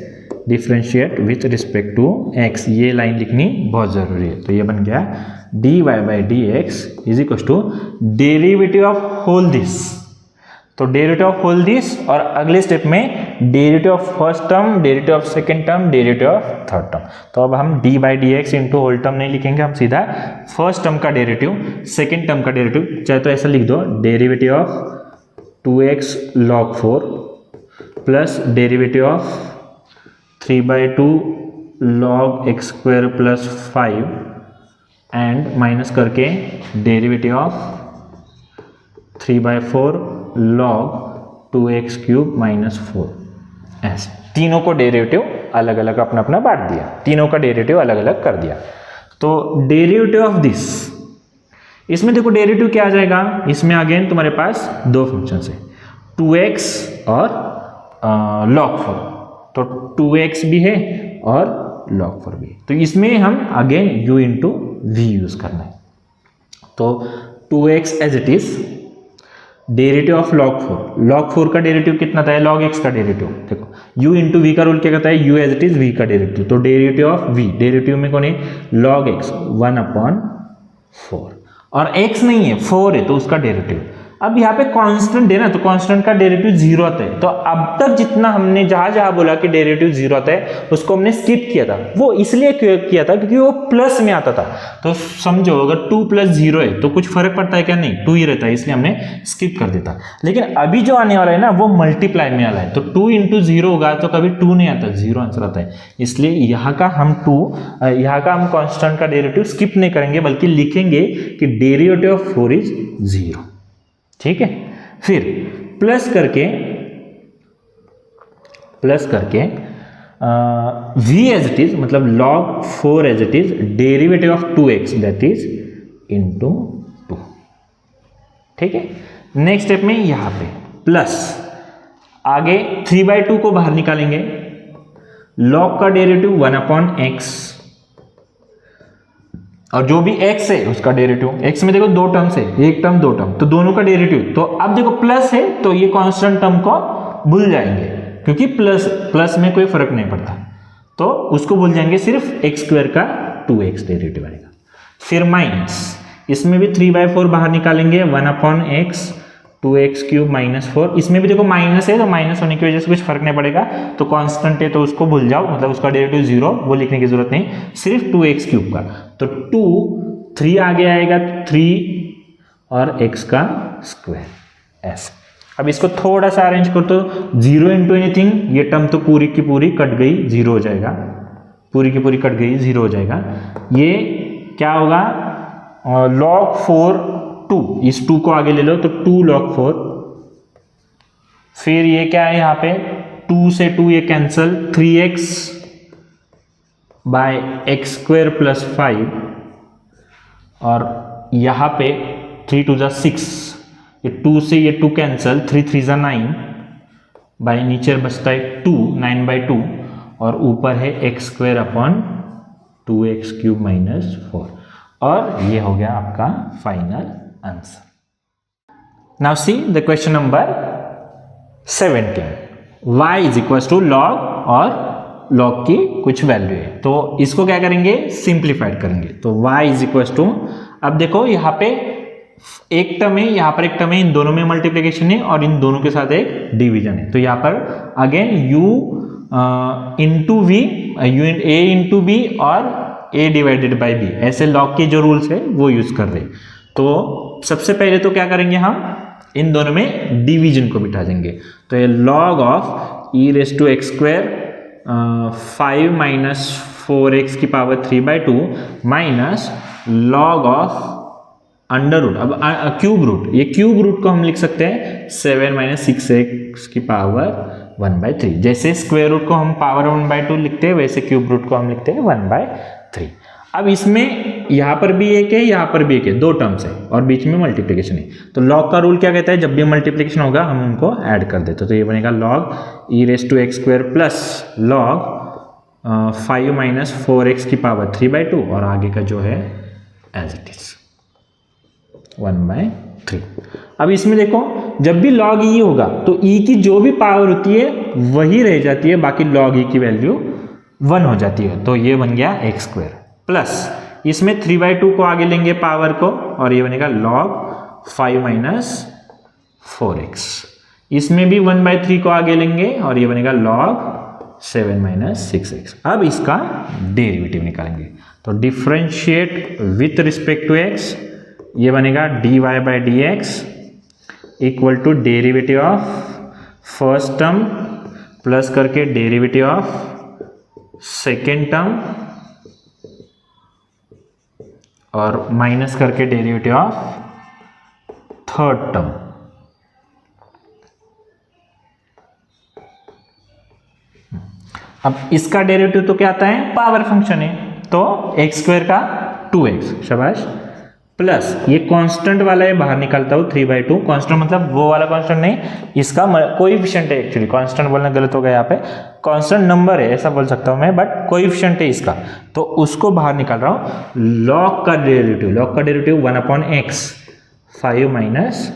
differentiate with respect to x, ये लाइन लिखनी बहुत जरूरी है, तो ये बन गया dy by dx is equal to derivative of whole this, तो डेरिवेटिव ऑफ होल दिस, और अगले स्टेप में derivative of first term, derivative of second term, derivative of third term. तो अब हम d by d x into whole term नहीं लिखेंगे, हम सीधा फर्स्ट टर्म का डेरिवेटिव, सेकंड टर्म का डेरिवेटिव, चाहे तो ऐसा लिख दो, derivative of 2x log 4 plus derivative of 3/2 log x square plus 5 and minus करके derivative of 3/4 log 2x cube minus 4, ऐसे तीनों को डेरिवेटिव अलग अलग अपना अपना बांट दिया, तीनों का डेरिवेटिव अलग अलग कर दिया। तो डेरिवेटिव ऑफ दिस, इसमें देखो डेरिवेटिव क्या आ जाएगा, इसमें अगेन तुम्हारे पास दो फंक्शन है 2x और log 4, तो 2x भी है और log 4 भी है, तो इसमें हम again u into v use करना है, तो 2x as it is derivative of log 4 का डेरिवेटिव कितना था, log x का डेरिवेटिव, देखो u इंटू वी का रूल क्या कहता है, u as it is v का डेरिवेटिव, तो डेरिवेटिव ऑफ v, डेरिवेटिव में कौन है log x 1/4, और x नहीं है 4 है, तो उसका डेरिवेटिव, अब यहाँ पे कांस्टेंट है ना, तो कांस्टेंट का डेरिवेटिव 0 आता है, तो अब तक जितना हमने जहां जहां बोला कि डेरिवेटिव 0 आता है उसको हमने स्किप किया था, वो इसलिए किया था क्योंकि वो प्लस में आता था, तो समझो अगर 2 + 0 है तो कुछ फर्क पड़ता है क्या, नहीं 2 ही रहता है, इसलिए हमने स्किप कर देता। लेकिन अभी जो आने वाला है ना वो मल्टीप्लाई में वाला है, तो 2 × 0 होगा तो कभी 2 नहीं आता, 0 आंसर आता है, इसलिए यहाँ का हम कांस्टेंट का डेरिवेटिव स्किप नहीं करेंगे, बल्कि लिखेंगे कि डेरिवेटिव ऑफ 4 इज 0, ठीक है। फिर प्लस करके v एज इट इज, मतलब log 4 as it is, derivative of 2x that is into 2, ठीक है। नेक्स्ट स्टेप में यहां पे प्लस, आगे 3/2 को बाहर निकालेंगे, log का डेरिवेटिव 1/x, और जो भी x है उसका डेरिवेटिव, x में देखो 2 टर्म्स है, एक टर्म 2 टर्म, तो दोनों का डेरिवेटिव, तो अब देखो प्लस है तो ये कांस्टेंट टर्म को भूल जाएंगे, क्योंकि प्लस में कोई फर्क नहीं पड़ता, तो उसको भूल जाएंगे, सिर्फ x स्क्वायर का 2x डेरिवेटिव आएगा। फिर माइनस, इसमें भी 3/4 बाहर निकालेंगे, 1/x 2x क्यूब माइनस 4, इसमें भी देखो माइनस है, तो माइनस होने की वजह से कुछ फर्क नहीं पड़ेगा, तो कांस्टेंट है तो उसको भूल जाओ, मतलब उसका डेरिवेटिव 0, वो लिखने की जरूरत नहीं, सिर्फ 2x क्यूब का, तो 2 3 आगे आएगा 3 और x का स्क्वायर ऐसे। अब इसको थोड़ा सा अरेंज कर, तो 0 इंटू एनीथिंग, ये टर्म तो पूरी की पूरी कट गई, 0 हो जाएगा, पूरी की पूरी कट गई, 0 हो जाएगा, ये क्या होगा log 4 2, इस 2 को आगे ले लो तो 2 log 4, फिर ये क्या है यहाँ पे 2 से 2 ये cancel, 3x by x square plus 5, और यहाँ पे 3 × 2 = 6, ये 2 से ये 2 कैंसल, 3 × 3 = 9, बाय नीचे बचता है 2, 9/2, और ऊपर है x square upon 2x cube minus 4, और ये हो गया आपका final answer. Now see the question number 17, y is equal to log, और log की कुछ वैल्यू है, तो इसको क्या करेंगे, सिंप्लीफाइड करेंगे, तो y इज इक्वल टू, अब देखो यहाँ पे एक टर्म है, यहाँ पर एक टर्म है, इन दोनों में मल्टीप्लिकेशन है और इन दोनों के साथ एक डिवीजन है, तो यहाँ पर again u into v, a into b और a डिवाइडेड बाई b, ऐसे log के जो रूल्स है वो यूज कर रहे हैं। तो सबसे पहले तो क्या करेंगे, हम इन दोनों में डिवीजन को बिठा देंगे, तो ये log ऑफ e⁻x² 5 - 4x की power 3/2 minus log of under root, अब क्यूब रूट, ये क्यूब रूट को हम लिख सकते हैं 7 माइनस 6x की पावर 1/3। जैसे स्क्वायर रूट को हम पावर 1/2 लिखते हैं, वैसे क्यूब रूट को हम लिखते हैं 1/3। अब इसमें यहाँ पर भी एक है, यहाँ पर भी एक है, दो टर्म्स है और बीच में मल्टीप्लिकेशन है। तो लॉग का रूल क्या कहता है, जब भी मल्टीप्लिकेशन होगा हम उनको ऐड कर देते, तो ये बनेगा log e⁻² plus log 5 minus 4x की पावर 3/2 और आगे का जो है एज इट इज 1/3। अब इसमें देखो जब भी log e होगा तो e की जो भी पावर होती है वही रह जाती है, बाकी log e की वैल्यू 1 हो जाती है। तो ये बन गया x² प्लस इसमें 3/2 को आगे लेंगे पावर को और ये बनेगा log 5 माइनस 4x। इसमें भी 1/3 को आगे लेंगे और ये बनेगा log 7 माइनस 6x। अब इसका डेरिवेटिव निकालेंगे, तो differentiate with respect to x, ये बनेगा dy/dx equal to derivative of first term plus करके डेरिवेटिव ऑफ सेकेंड टर्म और माइनस करके डेरिवेटिव ऑफ थर्ड टर्म। अब इसका डेरिवेटिव तो क्या आता है, पावर फंक्शन है, तो x² का 2x, शाबाश, प्लस ये कांस्टेंट वाला है, बाहर निकालता हूँ 3/2। कांस्टेंट मतलब वो वाला कांस्टेंट नहीं, इसका कोएफिशिएंट है, एक्चुअली कांस्टेंट बोलना गलत हो गया, यहाँ पे कांस्टेंट नंबर है ऐसा बोल सकता हूँ मैं, बट कोएफिशिएंट है इसका, तो उसको बाहर निकाल रहा हूँ। log का डेरिवेटिव 1/x 5 माइनस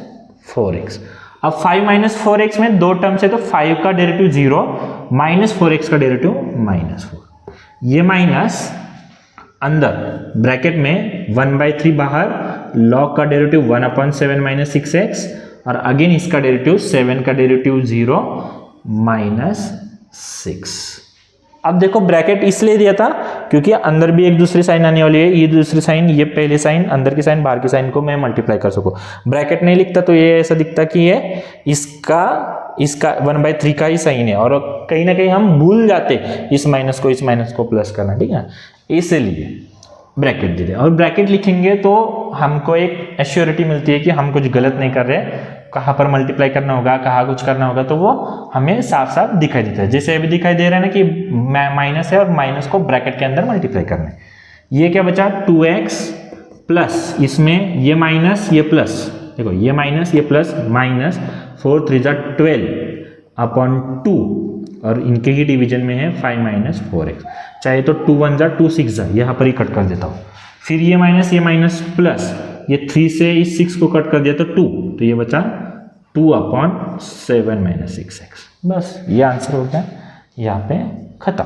4x। अब 5 माइनस 4x में दो टर्म्स है, तो 5 का डेरिवेटिव 0 माइनस 4x का डेरिवेटिव -4, ये माइनस अंदर ब्रैकेट में 1/3 बाहर, log का डेरिवेटिव 1/7 माइनस 6x और अगेन इसका डेरिवेटिव 7 का डेरिवेटिव 0 माइनस 6। अब देखो ब्रैकेट इसलिए दिया था क्योंकि अंदर भी एक दूसरी साइन आने वाली है, ये दूसरी साइन, ये पहले साइन, अंदर की साइन, बाहर की साइन को मैं मल्टीप्लाई कर सकूं। ब्रैकेट नहीं लिखता तो ये ऐसा दिखता कि ये इसका 1/3 का ही साइन है, और कहीं ना कहीं हम भूल जाते इस माइनस को प्लस करना, ठीक है, इसलिए ब्रैकेट दे दे। और ब्रैकेट लिखेंगे तो हमको एक एश्योरिटी मिलती है कि हम कुछ गलत नहीं कर रहे, कहाँ पर मल्टीप्लाई करना होगा, कहाँ कुछ करना होगा, तो वो हमें साफ साफ दिखाई देता है। जैसे अभी दिखाई दे रहा है ना कि माइनस है और माइनस को ब्रैकेट के अंदर मल्टीप्लाई करना है। ये क्या बचा 2x प्लस, इसमें ये माइनस ये प्लस, देखो ये माइनस ये प्लस, माइनस 4 3 2/2 और इनके ही डिवीजन में है 5 माइनस 4x। चाहे तो 2 1 2 6 यहाँ पर ही कट कर देता हूँ, फिर ये माइनस प्लस, ये 3 से इस 6 को कट कर दिया तो 2, तो ये बचा 2/7 माइनस 6x। बस ये आंसर हो गया यहाँ पे खत्म।